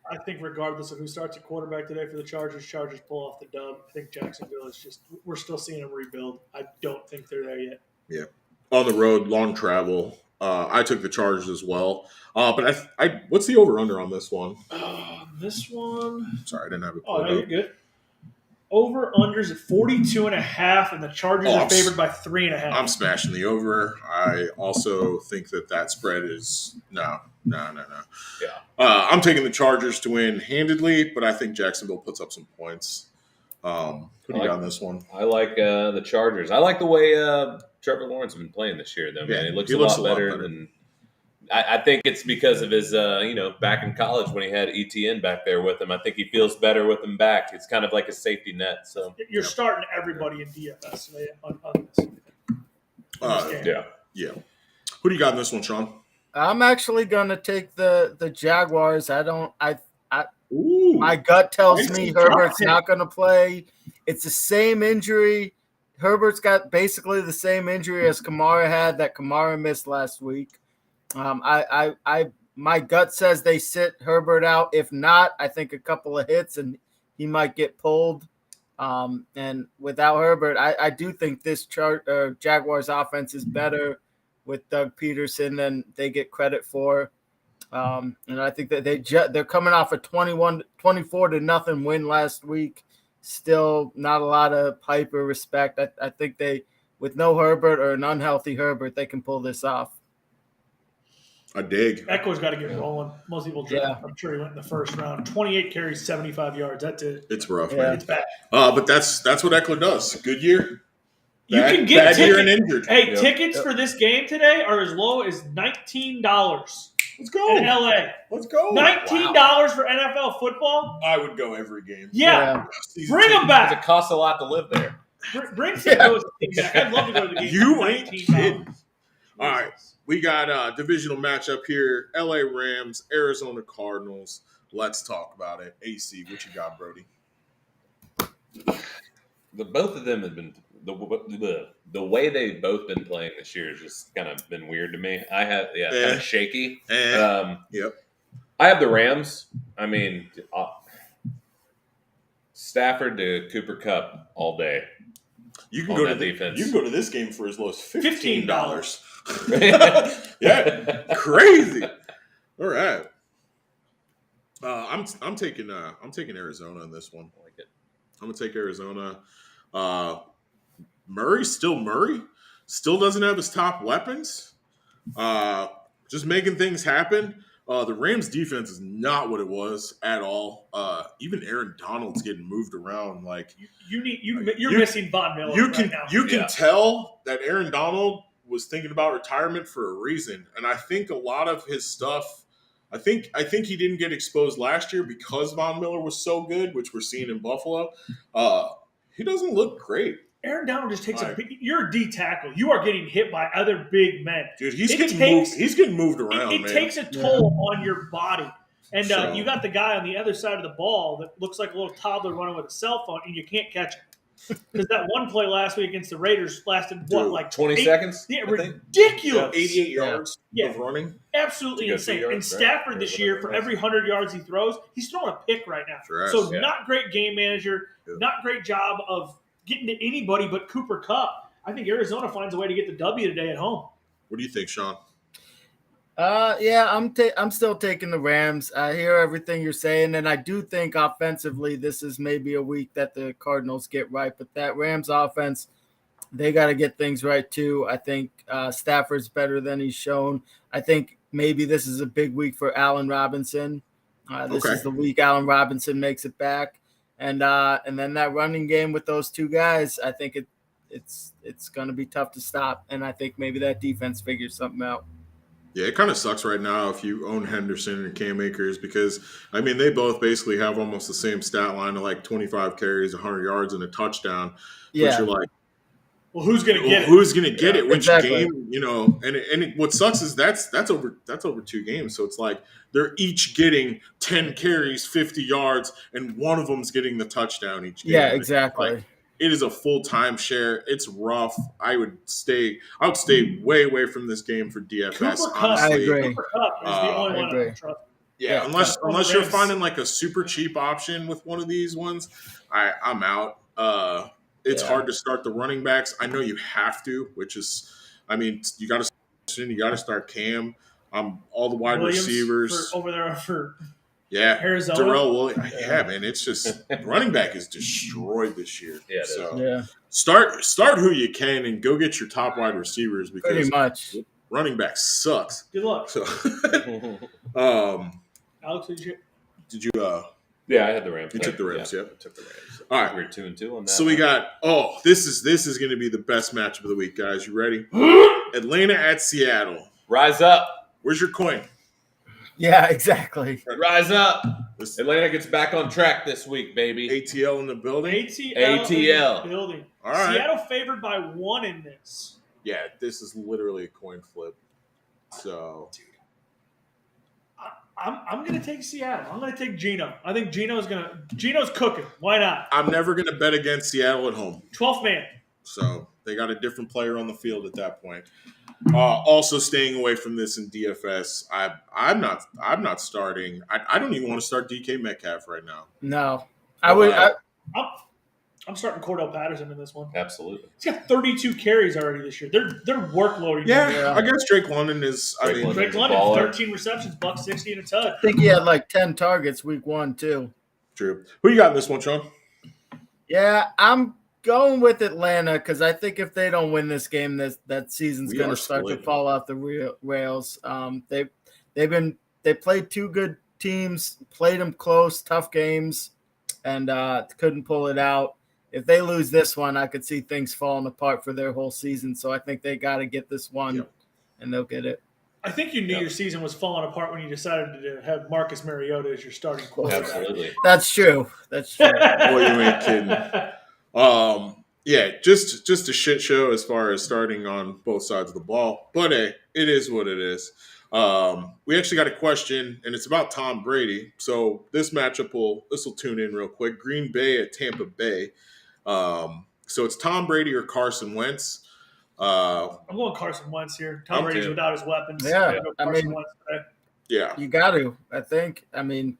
I think regardless of who starts at quarterback today for the Chargers pull off the dub. I think Jacksonville is just – we're still seeing them rebuild. I don't think they're there yet. Yeah. On the road, long travel. I took the Chargers as well. But I what's the over-under on this one? This one – Sorry, I didn't have it. Oh, no, you're good. Over-unders at 42.5, and the Chargers are favored by 3.5. I'm smashing the over. I also think that spread is – no. Yeah. I'm taking the Chargers to win handedly, but I think Jacksonville puts up some points. Who do you got on this one? I like the Chargers. I like the way Trevor Lawrence has been playing this year, though, man. Yeah, He looks a lot better than I think it's because of his, back in college when he had ETN back there with him. I think he feels better with him back. It's kind of like a safety net. So you're starting everybody in DFS on this. Yeah. Who do you got in this one, Sean? I'm actually gonna take the Jaguars. My gut tells me Herbert's not gonna play. It's the same injury. Herbert's got basically the same injury as Kamara had that Kamara missed last week. My gut says they sit Herbert out. If not, I think a couple of hits and he might get pulled. And without Herbert, I do think this Jaguars offense is better with Doug Peterson than they get credit for. And I think that they're coming off a 24-0 win last week. Still not a lot of hype or respect. I think with no Herbert or an unhealthy Herbert, they can pull this off. I dig. Echo's got to get rolling. Most people draft. I'm sure he went in the first round. 28 carries, 75 yards. That's it. It's rough, man. It's bad. But that's what Eckler does. Good year. You can get bad year and injured. Hey, tickets for this game today are as low as $19. Let's go. In LA. Let's go. $19 for NFL football? I would go every game. Yeah. Bring them back. It costs a lot to live there. Bring some of those things back. I'd love to go to the game. You ain't kidding. All right. We got a divisional matchup here. LA Rams, Arizona Cardinals. Let's talk about it. AC, what you got, Brody? Both of them have been the way they've both been playing this year has just kind of been weird to me. I have kind of shaky. Yep. I have the Rams. I mean, Stafford to Cooper Kupp all day. You can go to defense. You can go to this game for as low as $15. Yeah, crazy. All right. I'm taking Arizona in this one. I like it. I'm gonna take Arizona. Murray still doesn't have his top weapons. Just making things happen. The Rams defense is not what it was at all. Even Aaron Donald's getting moved around. Like you're missing Von Miller. You can tell that Aaron Donald was thinking about retirement for a reason, and I think a lot of his stuff. I think he didn't get exposed last year because Von Miller was so good, which we're seeing in Buffalo. He doesn't look great. Aaron Donald just takes you're a D tackle. You are getting hit by other big men. Dude, he's getting moved around. It takes a toll on your body. And you got the guy on the other side of the ball that looks like a little toddler running with a cell phone, and you can't catch him. Because that one play last week against the Raiders lasted, like 20 seconds? Yeah, ridiculous. 88 yards of running. Absolutely insane. And Stafford this year, for every 100 yards he throws, he's throwing a pick right now. Sure so not great game manager, not great job of getting to anybody but Cooper Kupp. I think Arizona finds a way to get the W today at home. What do you think, Sean? I'm still taking the Rams. I hear everything you're saying, and I do think offensively this is maybe a week that the Cardinals get right. But that Rams offense, they got to get things right too. I think Stafford's better than he's shown. I think maybe this is a big week for Allen Robinson. This is the week Allen Robinson makes it back, and then that running game with those two guys, I think it's going to be tough to stop. And I think maybe that defense figures something out. Yeah, it kind of sucks right now if you own Henderson and Cam Akers because, I mean, they both basically have almost the same stat line of like 25 carries, 100 yards, and a touchdown. Yeah. But you're like, well, who's going to get it? Who's going to get it? Which exactly. game, and what sucks is that's over 2 games. So it's like they're each getting 10 carries, 50 yards, and one of them's getting the touchdown each game. Yeah, exactly. It is a full timeshare. It's rough. I would stay way away from this game for DFS. Cooper honestly. I agree. Cooper Kupp is the only one I don't trust. Yeah, unless you're finding like a super cheap option with one of these ones, I'm out. It's hard to start the running backs. I know you have to, which is, I mean, you got to start Cam. All the wide Williams receivers over there for. Yeah, Arizona. Darrell Williams. Yeah, man, it's just running back is destroyed this year. Yeah, start who you can and go get your top wide receivers because pretty much running back sucks. Good luck. So, Alex, did you? Yeah, I had the Rams. You took the Rams. Yeah, I took the Rams. All right, we're 2-2 on that. So we got. This is going to be the best matchup of the week, guys. You ready? Atlanta at Seattle. Rise up. Where's your coin? Yeah, exactly. Rise up. Atlanta gets back on track this week, baby. ATL in the building. ATL. In the building. All right. Seattle favored by 1 in this. Yeah, this is literally a coin flip. So, dude, I'm going to take Seattle. I'm going to take Geno. I think Geno's cooking. Why not? I'm never going to bet against Seattle at home. 12th man. So they got a different player on the field at that point. Also staying away from this in DFS. I'm not starting. I don't even want to start DK Metcalf right now. No, I'm starting Cordell Patterson in this one. Absolutely. He's got 32 carries already this year. They're workloading. Yeah, I guess Drake London is. Drake London, 13 receptions, $160 and a touch. I think he had like 10 targets week 1 too. True. Who you got in this one, Sean? Yeah, I'm going with Atlanta because I think if they don't win this game, that season's going to start to fall off the rails. They played 2 good teams, played them close, tough games, and couldn't pull it out. If they lose this one, I could see things falling apart for their whole season. So I think they got to get this one, and they'll get it. I think you knew your season was falling apart when you decided to have Marcus Mariota as your starting quarterback. Absolutely. That's true. Boy, you ain't kidding. Yeah, just a shit show as far as starting on both sides of the ball. But hey, it is what it is. We actually got a question, and it's about Tom Brady. So this matchup will tune in real quick. Green Bay at Tampa Bay. So it's Tom Brady or Carson Wentz. I'm going Carson Wentz here. Tom Brady's without his weapons. Yeah, yeah, you got to. I think. I mean,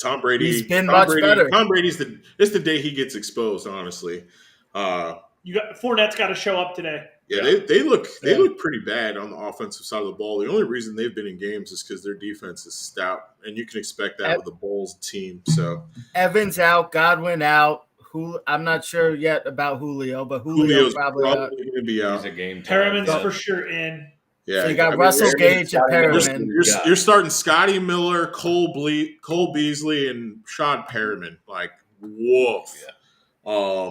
Tom Brady. He's been much better. Tom Brady's it's the day he gets exposed. Honestly, Fournette's got to show up today. Yeah, they look pretty bad on the offensive side of the ball. The only reason they've been in games is because their defense is stout, and you can expect that with the Bulls team. So Evans out, Godwin out. I'm not sure yet about Julio, but Julio's probably going to be out. He's a game. Perriman's for sure in. Yeah, so you got Russell Gage and Perriman. You're starting Scotty Miller, Cole Beasley, and Sean Perriman. Like, woof. Yeah.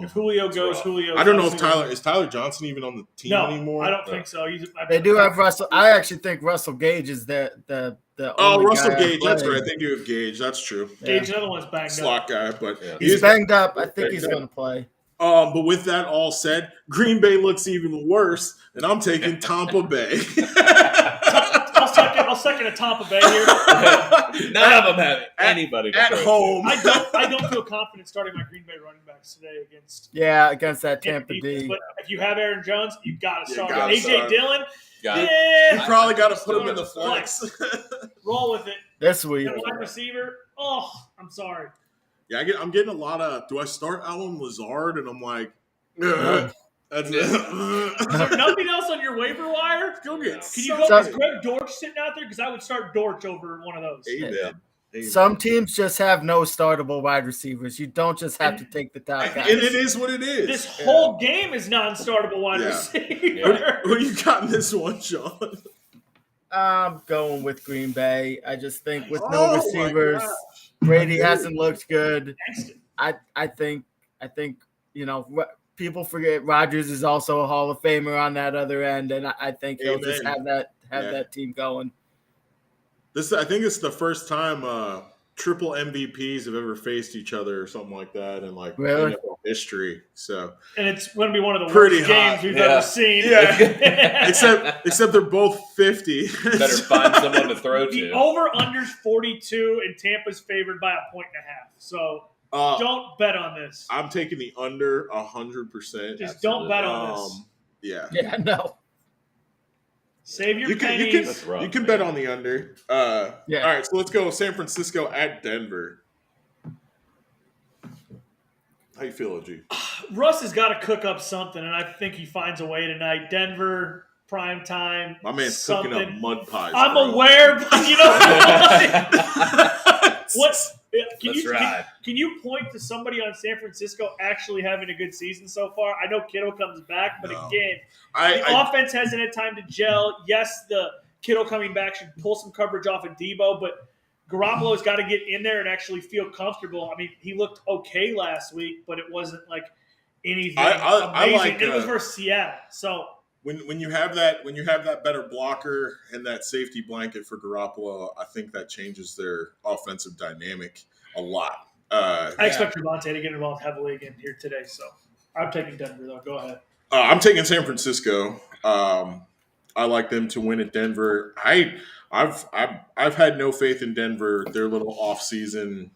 If Julio goes, Julio. I don't know if is Tyler Johnson even on the team anymore. I don't think so. They do have Russell. I actually think Russell Gage is the only Russell guy Gage. That's right. They do have Gage. That's true. Gage, another one's banged slot guy, but he's banged up. I think he's going to play. But with that all said, Green Bay looks even worse, and I'm taking Tampa Bay. I'll second to Tampa Bay here. None of them have anybody to at throw home. I don't feel confident starting my Green Bay running backs today against that Tampa D. But if you have Aaron Jones, you got to start. gotta AJ start. Dillon, Got it. You probably got to put still him in the gotta flex. roll with it. This week. And wide receiver, I'm sorry. Yeah, I'm getting a lot of. Do I start Alan Lazard? And I'm like, that's it. Is there nothing else on your waiver wire? Go get. Can you go? Is Greg Dortch sitting out there? Because I would start Dortch over one of those. Amen. Some teams just have no startable wide receivers. You don't just have to take the top guys. And it is what it is. This whole game is non-startable wide receiver. Who you got in this one, Sean? I'm going with Green Bay. I just think with no receivers, Brady hasn't looked good. I think people forget Rodgers is also a Hall of Famer on that other end, and I think he'll just have that team going. I think it's the first time triple MVPs have ever faced each other or something like that in really? NFL history. So, and it's going to be one of the pretty worst hot. games we've ever seen. Yeah, except they're both 50. Better find someone to throw The to. over/under's 42, and Tampa's favored by 1.5. So don't bet on this. I'm taking the under 100%. Just don't bet on this. Yeah, no. Save your pennies. You can bet on the under. Yeah. All right, so let's go San Francisco at Denver. How you feel, OG? Russ has got to cook up something, and I think he finds a way tonight. Denver, prime time. My man's cooking up mud pies. I'm bro. aware, but you know what? Can you point to somebody on San Francisco actually having a good season so far? I know Kittle comes back, but again, the offense hasn't had time to gel. Yes, the Kittle coming back should pull some coverage off of Debo, but Garoppolo's got to get in there and actually feel comfortable. I mean, he looked okay last week, but it wasn't like anything amazing. It was versus Seattle, so. When you have that better blocker and that safety blanket for Garoppolo, I think that changes their offensive dynamic a lot. I expect Javonte to get involved heavily again here today, so I'm taking Denver though. Go ahead. I'm taking San Francisco. I like them to win at Denver. I've had no faith in Denver. Their little offseason,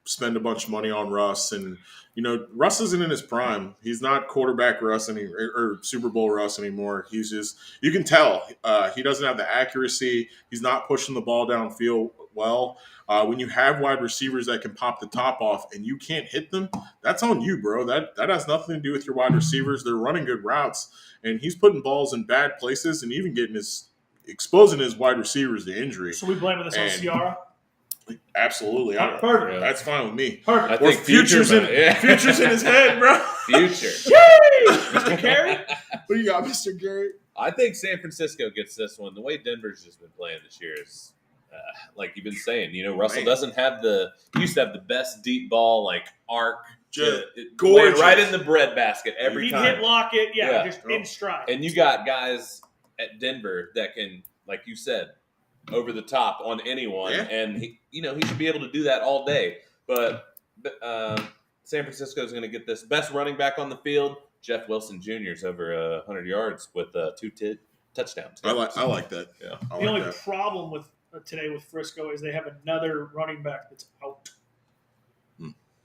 spend a bunch of money on Russ, and Russ isn't in his prime. He's not quarterback Russ or Super Bowl Russ anymore. He's just, you can tell he doesn't have the accuracy. He's not pushing the ball downfield well. When you have wide receivers that can pop the top off and you can't hit them, that's on you, bro. That has nothing to do with your wide receivers. They're running good routes, and he's putting balls in bad places and even exposing his wide receivers to injury. So we blaming this on Ciara? Absolutely. Perfect. That's fine with me. Perfect. I think future's in his head, bro. Future. Mr. Carey? What do you got, Mr. Carey? I think San Francisco gets this one. The way Denver's just been playing this year is, like you've been saying, Russell doesn't have he used to have the best deep ball, arc. Gorgeous. Right in the breadbasket every time. He'd hit Lockett, just in stride. And you got guys at Denver that can, like you said, over the top on anyone, and he should be able to do that all day. But San Francisco is going to get this best running back on the field. Jeff Wilson Jr. is over 100 yards with 2 touchdowns. I like that. Yeah. The only problem with today with Frisco is they have another running back that's out.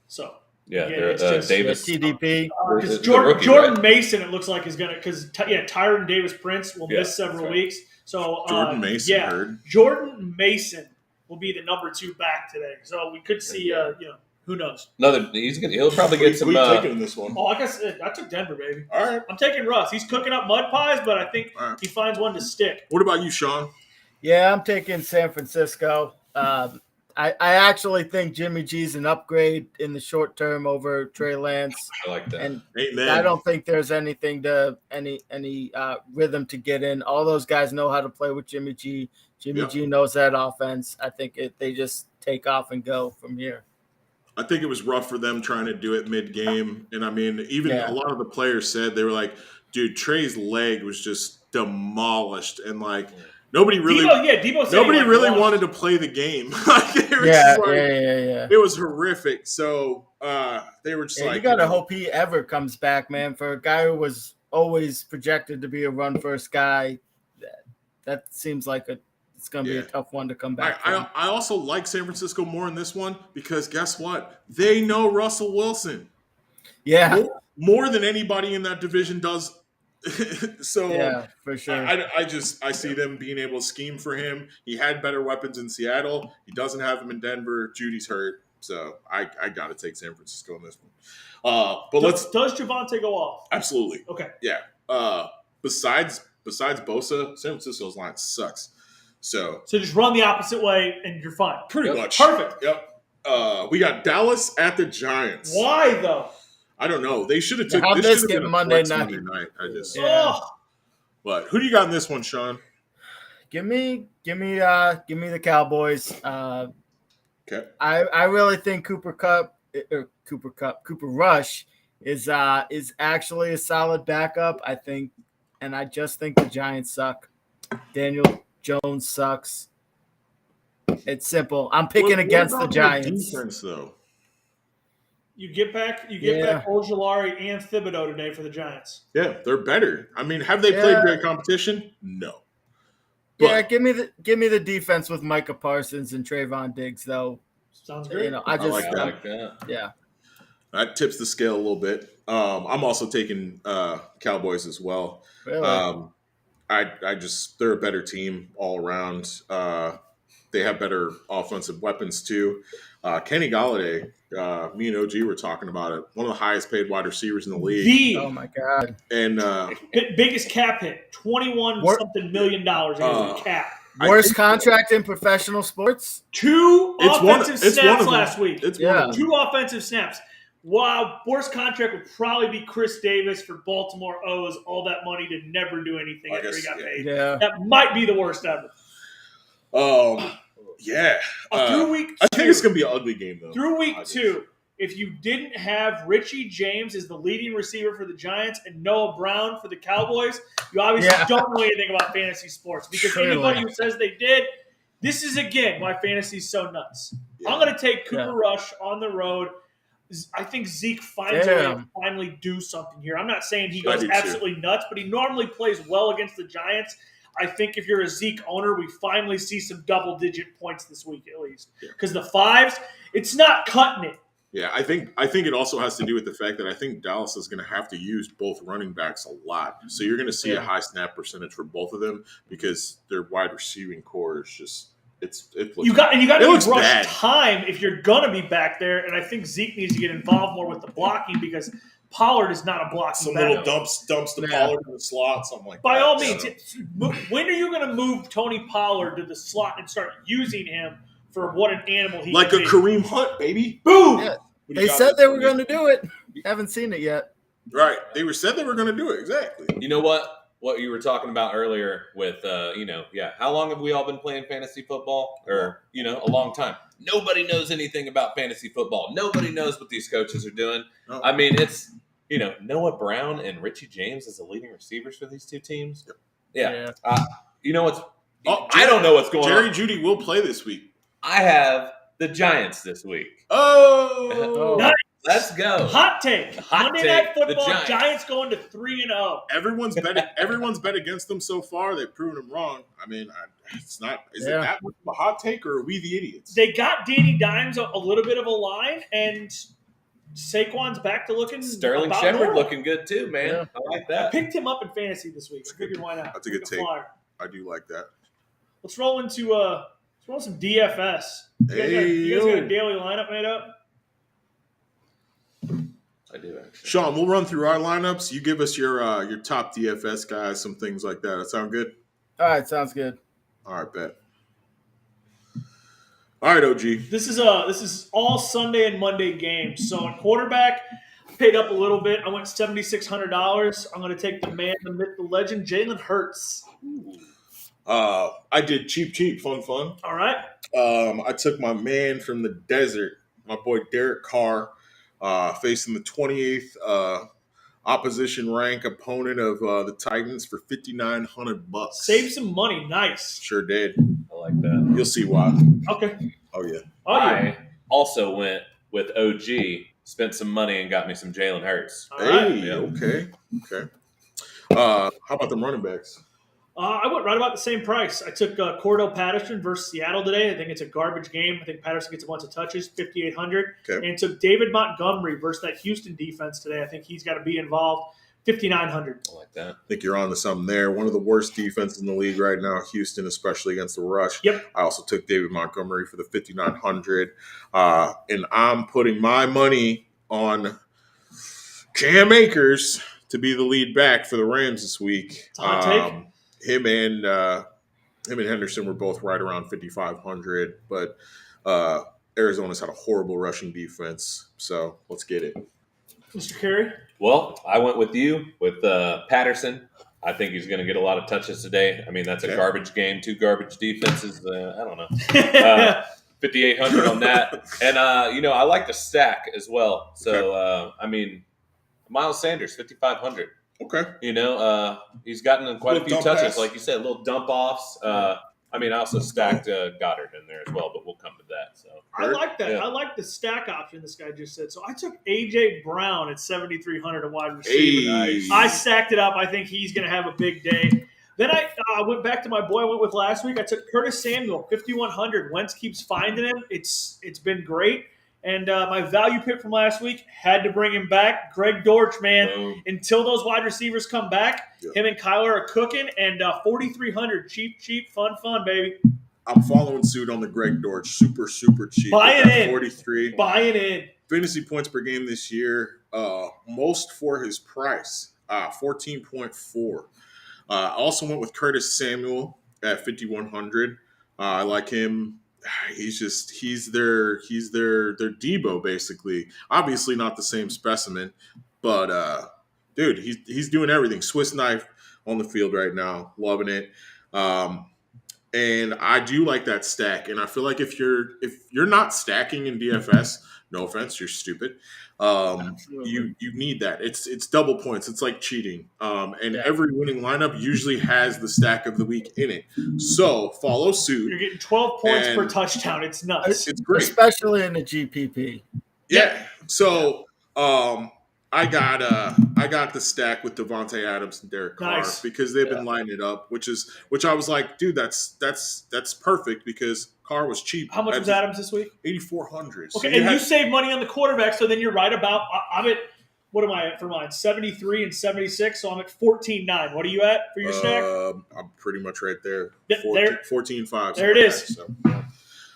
So Davis TDP. Because Jordan Mason, it looks like is going to Tyron Davis Prince will miss several weeks. So Jordan Mason heard. Jordan Mason will be the number 2 back today. So we could see who knows? He'll probably get some. Who you taking in this one? Like I said, I took Denver, baby. All right. I'm taking Russ. He's cooking up mud pies, but I think he finds one to stick. What about you, Sean? Yeah, I'm taking San Francisco. I actually think Jimmy G's an upgrade in the short term over Trey Lance. I like that. And Amen. I don't think there's anything any rhythm to get in. All those guys know how to play with Jimmy G. Jimmy G knows that offense. I think they just take off and go from here. I think it was rough for them trying to do it mid-game. And, I mean, even a lot of the players said, they were like, dude, Trey's leg was just demolished. And, nobody really wanted to play the game. It was horrific. So they were just you got to hope he ever comes back, man. For a guy who was always projected to be a run-first guy, that seems like It's going to be a tough one to come back from. I also like San Francisco more in this one because guess what? They know Russell Wilson. Yeah. More than anybody in that division does. So yeah, for sure. I see them being able to scheme for him. He had better weapons in Seattle. He doesn't have them in Denver. Judy's hurt. So I got to take San Francisco in this one. But does Javonte go off? Absolutely. Okay. Yeah. Besides Bosa, San Francisco's line sucks. So just run the opposite way and you're fine. Pretty much. Perfect. Yep. We got Dallas at the Giants. Why though? I don't know. They should have took this game Monday night. But who do you got in this one, Sean? Give me the Cowboys. Okay. I really think Cooper Rush is actually a solid backup. I just think the Giants suck. Daniel Jones sucks. It's simple. I'm picking against the Giants. Defense, though. You get back Ojulari and Thibodeau today for the Giants. Yeah, they're better. I mean, have they played great competition? No. But, give me the defense with Micah Parsons and Trayvon Diggs, though. Sounds great. I like that. Yeah. That tips the scale a little bit. I'm also taking Cowboys as well. Really? They're a better team all around. They have better offensive weapons too. Kenny Golladay, me and OG were talking about it. One of the highest paid wide receivers in the league. Oh my God! And biggest cap hit, $21-something million cap. Worst contract in professional sports. 2 offensive snaps last week. 2 offensive snaps. Wow, worst contract would probably be Chris Davis for Baltimore owes all that money to never do anything after he got paid. Yeah. That might be the worst ever. Yeah. Through week 2, I think it's going to be an ugly game, though. Through week 2, if you didn't have Richie James as the leading receiver for the Giants and Noah Brown for the Cowboys, you obviously don't know anything about fantasy sports. Because anybody who says they did, this is, again, why fantasy is so nuts. Yeah. I'm going to take Cooper Rush on the road. I think Zeke finds a way to finally do something here. I'm not saying he goes absolutely nuts, but he normally plays well against the Giants. I think if you're a Zeke owner, we finally see some double-digit points this week at least. Because the 5s, it's not cutting it. Yeah, I think it also has to do with the fact that I think Dallas is going to have to use both running backs a lot. So you're going to see a high snap percentage for both of them because their wide receiving core is just you got to rush time if you're going to be back there. And I think Zeke needs to get involved more with the blocking because Pollard is not a blocking some back. Little dumps to Pollard in the slot, something like that. By all means, when are you going to move Tony Pollard to the slot and start using him for what an animal he like can a be? Kareem Hunt, baby. Boom! Yeah. They said they were going to do it. Haven't seen it yet. Right. They said they were going to do it. Exactly. You know what? What you were talking about earlier with, how long have we all been playing fantasy football? Or, a long time. Nobody knows anything about fantasy football. Nobody knows what these coaches are doing. No. I mean, it's, Noah Brown and Richie James as the leading receivers for these two teams. Yeah. You know what's – I don't know what's going on. Jerry Jeudy will play this week. I have the Giants this week. Oh. Nice. Let's go. Hot take. Monday Night Football, Giants going to 3-0. Everyone's bet against them so far. They've proven them wrong. I mean, it's not. Is it that much of a hot take, or are we the idiots? They got Danny Dimes a little bit of a line, and Saquon's back to looking. Sterling Shepard looking good too, man. Yeah. I like that. I picked him up in fantasy this week. I figured why not. That's a good take. I do like that. Let's roll into some DFS. You guys got a daily lineup made up? I do actually. Sean, we'll run through our lineups. You give us your top DFS guys, some things like that. That sound good? All right, sounds good. All right, bet. All right, OG. This is all Sunday and Monday games. So in quarterback, I paid up a little bit. I went $7,600. I'm going to take the man, the myth, the legend, Jalen Hurts. I did cheap, fun. All right. I took my man from the desert, my boy Derek Carr. Facing the 28th opposition rank opponent of the Titans for $5,900. Save some money. Nice. Sure did. I like that. You'll see why. Okay. Oh, yeah. I also went with OG, spent some money, and got me some Jalen Hurts. All right. Okay. How about them running backs? I went right about the same price. I took Cordell Patterson versus Seattle today. I think it's a garbage game. I think Patterson gets a bunch of touches, 5,800. Okay. And took David Montgomery versus that Houston defense today. I think he's got to be involved, 5,900. I like that. I think you're on to something there. One of the worst defenses in the league right now, Houston, especially against the rush. Yep. I also took David Montgomery for the 5,900. And I'm putting my money on Cam Akers to be the lead back for the Rams this week. It's a hot take. Him and Henderson were both right around 5,500, but Arizona's had a horrible rushing defense, so let's get it. Mr. Carey? Well, I went with you with Patterson. I think he's going to get a lot of touches today. I mean, that's a garbage game, 2 garbage defenses. I don't know. 5,800 on that. And, I like the stack as well. So, Miles Sanders, 5,500. Okay. He's gotten quite a few touches, pass. like you said, little dump offs. I also stacked Goddard in there as well, but we'll come to that. So I like that. Yeah. I like the stack option this guy just said. So I took A.J. Brown at 7,300 a wide receiver. Hey. I stacked it up. I think he's going to have a big day. Then I went back to my boy I went with last week. I took Curtis Samuel, 5,100. Wentz keeps finding him. It's been great. And my value pick from last week, had to bring him back. Greg Dortch, man. Boom. Until those wide receivers come back, him and Kyler are cooking. And 4,300, cheap, fun, baby. I'm following suit on the Greg Dortch. Super, super cheap. Buy it in. 43. Buy it in. Fantasy points per game this year, most for his price, 14.4. I also went with Curtis Samuel at 5,100. I like him. He's their Debo basically. Obviously not the same specimen, but dude, he's doing everything. Swiss knife on the field right now, loving it. And I do like that stack. And I feel like if you're not stacking in DFS, no offense, you're stupid. You need that. It's double points. It's like cheating. Every winning lineup usually has the stack of the week in it. So follow suit. You're getting 12 points per touchdown. It's nuts. It's great, especially in the GPP. Yeah. So I got the stack with Devontae Adams and Derek Carr because they've been lining it up, which I was like, dude, that's perfect because Carr was cheap. How much was Adams this week? 8,400. Okay, so you saved money on the quarterback, so then you're right about. I'm at, what am I at for mine? 73 and 76, so I'm at 14.9. What are you at for your stack? I'm pretty much right there. 14.5. There it is. So,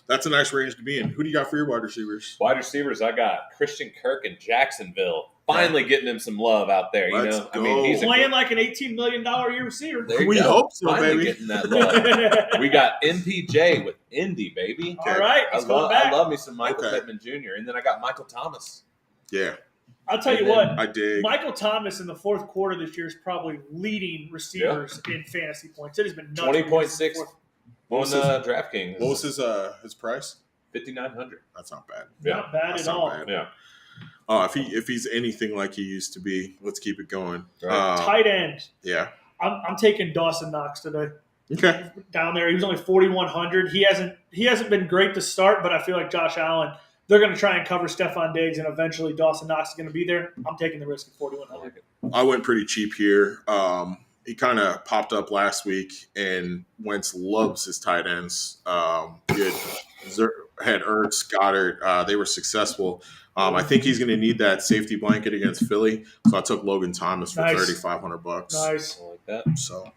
that's a nice range to be in. Who do you got for your wide receivers? Wide receivers, I got Christian Kirk in Jacksonville. Finally getting him some love out there. Let's go. I mean, he's playing like an $18 million a year receiver. We hope so, Finally baby. Getting that love. We got MPJ with Indy, baby. All right, I love me some Michael Pittman Jr. And then I got Michael Thomas. Yeah. I'll tell you what. I dig. Michael Thomas in the fourth quarter this year is probably leading receivers in fantasy points. It has been nuts. 20.6 on DraftKings. What was his price? 5,900. That's not bad. Not bad at all. Yeah. If he's anything like he used to be, let's keep it going. Right. Tight end. Yeah. I'm taking Dawson Knox today. Okay. Down there, he was only 4,100. He hasn't been great to start, but I feel like Josh Allen, they're going to try and cover Stephon Diggs, and eventually Dawson Knox is going to be there. I'm taking the risk at 4,100. I went pretty cheap here. He kind of popped up last week, and Wentz loves his tight ends. He had Ertz, Goddard. They were successful. I think he's going to need that safety blanket against Philly, so I took Logan Thomas for $3,500. Nice. I like that. So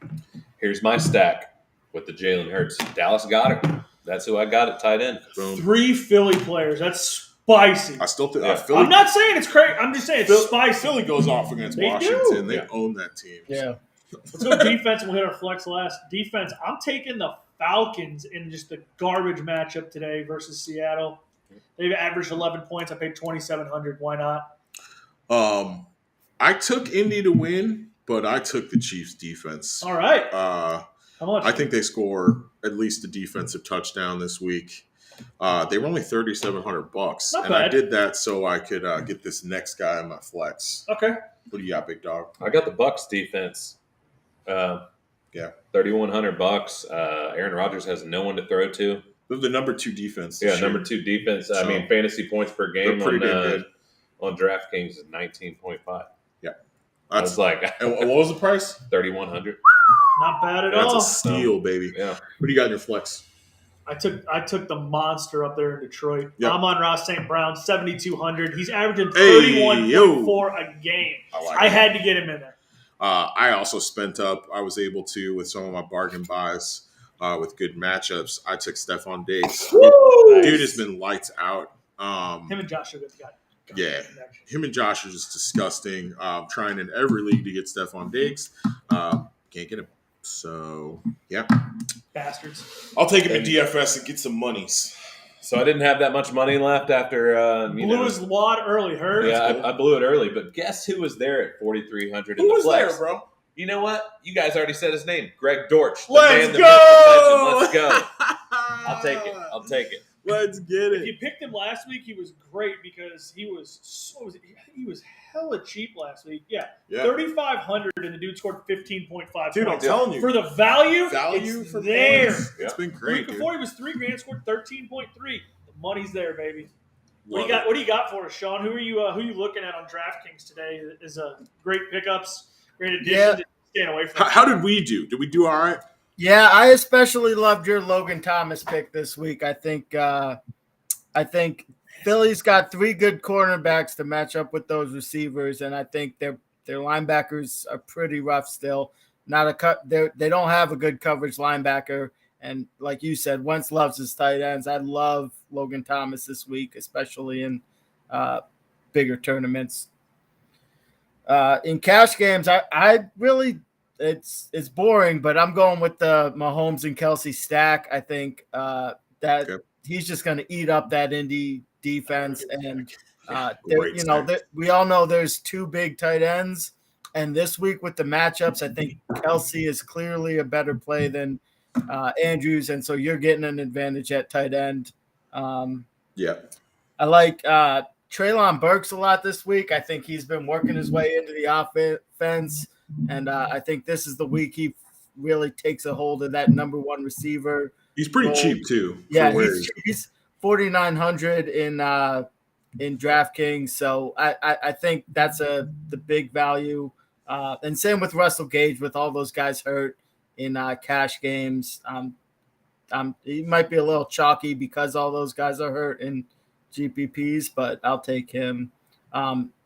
here's my stack with the Jalen Hurts. Dallas Goddard. That's who I got at tight end. Boom. 3 Philly players. That's spicy. I still think Philly. I'm not saying it's crazy. I'm just saying it's spicy. Philly goes off against Washington. They own that team. Yeah. Let's go defense, and we'll hit our flex last. Defense, I'm taking the Falcons in just the garbage matchup today versus Seattle. They've averaged 11 points. I paid 2,700. Why not? I took Indy to win, but I took the Chiefs defense. All right. How much? I think they score at least a defensive touchdown this week. They were only $3,700, Not and bad. I did that so I could get this next guy in my flex. Okay. What do you got, big dog? I got the Bucks defense. Yeah, $3,100. Aaron Rodgers has no one to throw to. They're the number 2 defense. Yeah, number 2 defense. So, I mean, fantasy points per game good. on DraftKings is 19.5. Yeah, That's like and what was the price? 3,100. Not bad at all. That's a steal, baby. Yeah. What do you got in your flex? I took the monster up there in Detroit. Yep. Amon-Ra St. Brown, 7,200. He's averaging 31.4 a game. I had to get him in there. I also spent up. I was able to with some of my bargain buys with good matchups. I took Stephon Diggs. Dude has been lights out. Him and Josh are good guys. Yeah, him and Josh are just disgusting. Trying in every league to get Stephon Diggs. Can't get him. So, yeah. Bastards. I'll take him in DFS and get some monies. So I didn't have that much money left after blew his wad early. Yeah, I blew it early. But guess who was there at 4,300 in Who the was flex? there, bro? You know what? You guys already said his name. Greg Dortch. Let's go! Let's go. I'll take it. Let's get If it. you picked him last week, he was great because he was hella cheap last week. Yeah. 3,500 and the dude scored 15.5 Dude, points. I'm telling you. For the value Value for there. points. It's been The great, week dude. before he was $3,000, scored 13.3. The money's there, baby. Love What do you got for us, Sean? Who are you looking at on DraftKings today? Is great pickups, great additions. Staying away from. How did we do? Did we do all right? Yeah, I especially loved your Logan Thomas pick this week. I think Philly's got 3 good cornerbacks to match up with those receivers, and I think their linebackers are pretty rough still. They don't have a good coverage linebacker, and like you said, Wentz loves his tight ends. I love Logan Thomas this week, especially in bigger tournaments. In cash games, I really it's boring, but I'm going with the Mahomes and Kelsey stack. I think that he's just going to eat up that Indy defense, and we all know there's 2 big tight ends, and this week with the matchups, I think Kelsey is clearly a better play than Andrews, and so you're getting an advantage at tight end. I like Treylon Burks a lot this week. I think he's been working his way into the offense, and I think this is the week he really takes a hold of that number 1 receiver. He's pretty cheap too. Yeah, he's 4,900 in DraftKings, so I think that's the big value. And same with Russell Gage with all those guys hurt in cash games. He might be a little chalky because all those guys are hurt in GPPs, but I'll take him.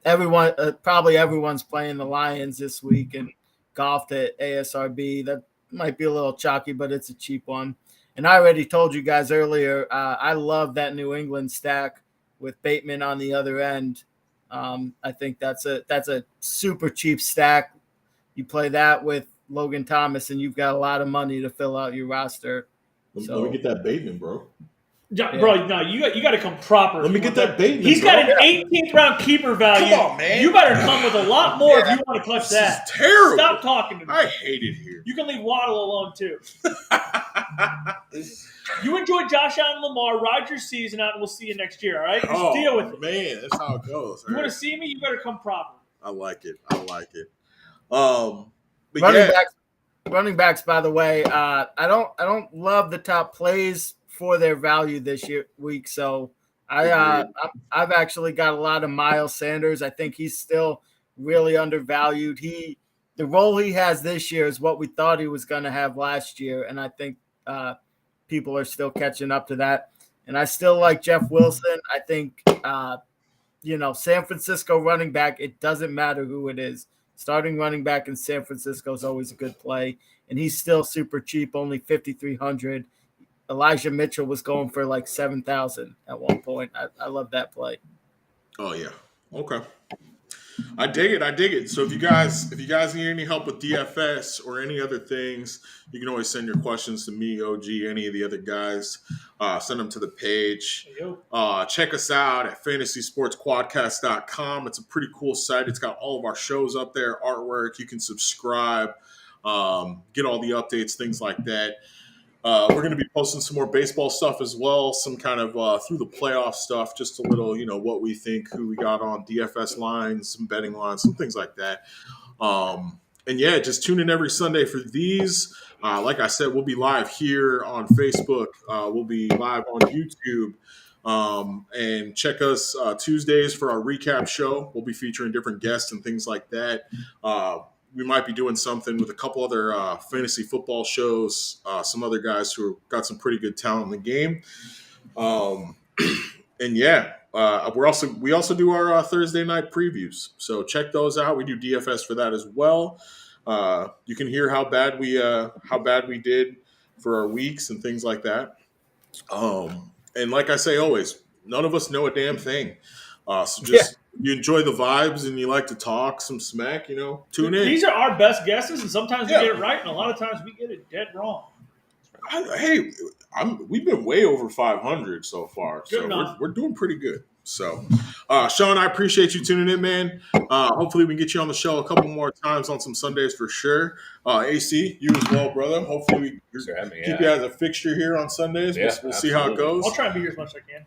Everyone's playing the Lions this week and golfed at ASRB. That might be a little chalky, but it's a cheap one. And I already told you guys earlier, I love that New England stack with Bateman on the other end. I think that's a super cheap stack. You play that with Logan Thomas, and you've got a lot of money to fill out your roster. Let me get that Bateman, bro. Yeah. Bro, no, you got to come proper. Let me get that Bateman. He's got an 18th round keeper value. Come on, man. You better come with a lot more if you want to clutch that. This is terrible. Stop talking to me. I hate it here. You can leave Waddle alone too. You enjoy Josh Allen, Lamar, ride your season out, and we'll see you next year. All right, just deal with it. Man, that's how it goes. You want to see me? You better come proper. I like it. Running backs, by the way, I don't love the top plays for their value this week. So I've actually got a lot of Miles Sanders. I think he's still really undervalued. The role he has this year is what we thought he was going to have last year, and I think people are still catching up to that. And I still like Jeff Wilson. I think San Francisco running back, it doesn't matter who it is. Starting running back in San Francisco is always a good play, and he's still super cheap, only 5,300. Elijah Mitchell was going for like 7,000 at one point. I love that play. Oh yeah, okay. I dig it. So if you guys need any help with DFS or any other things, you can always send your questions to me, OG, any of the other guys. Send them to the page. Check us out at fantasysportsquadcast.com. It's a pretty cool site. It's got all of our shows up there, artwork. You can subscribe, get all the updates, things like that. We're going to be posting some more baseball stuff as well, some kind of through the playoff stuff, just a little, what we think, who we got on DFS lines, some betting lines, some things like that. And yeah, just tune in every Sunday for these. Like I said, we'll be live here on Facebook. We'll be live on YouTube. And check us Tuesdays for our recap show. We'll be featuring different guests and things like that. we might be doing something with a couple other fantasy football shows, some other guys who have got some pretty good talent in the game. And yeah, we also do our Thursday night previews. So check those out. We do DFS for that as well. You can hear how bad we did for our weeks and things like that. And like I say always, none of us know a damn thing. So just you enjoy the vibes and you like to talk some smack, tune in. These are our best guesses, and sometimes we get it right, and a lot of times we get it dead wrong. We've been way over 500 so far, so we're doing pretty good. So, Sean, I appreciate you tuning in, man. Hopefully, we can get you on the show a couple more times on some Sundays for sure. AC, you as well, brother. Hopefully, we keep you as a fixture here on Sundays. Yeah, we'll see how it goes. I'll try and be here as much as I can.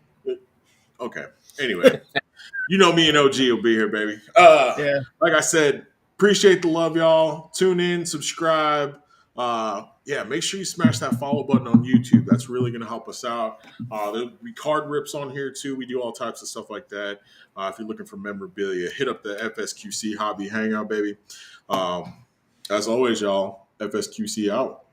Okay. Anyway, me and OG will be here, baby. Like I said, appreciate the love, y'all. Tune in, subscribe. Make sure you smash that follow button on YouTube. That's really going to help us out. There'll be card rips on here too. We do all types of stuff like that. If you're looking for memorabilia, hit up the FSQC Hobby Hangout, baby. As always, y'all, FSQC out.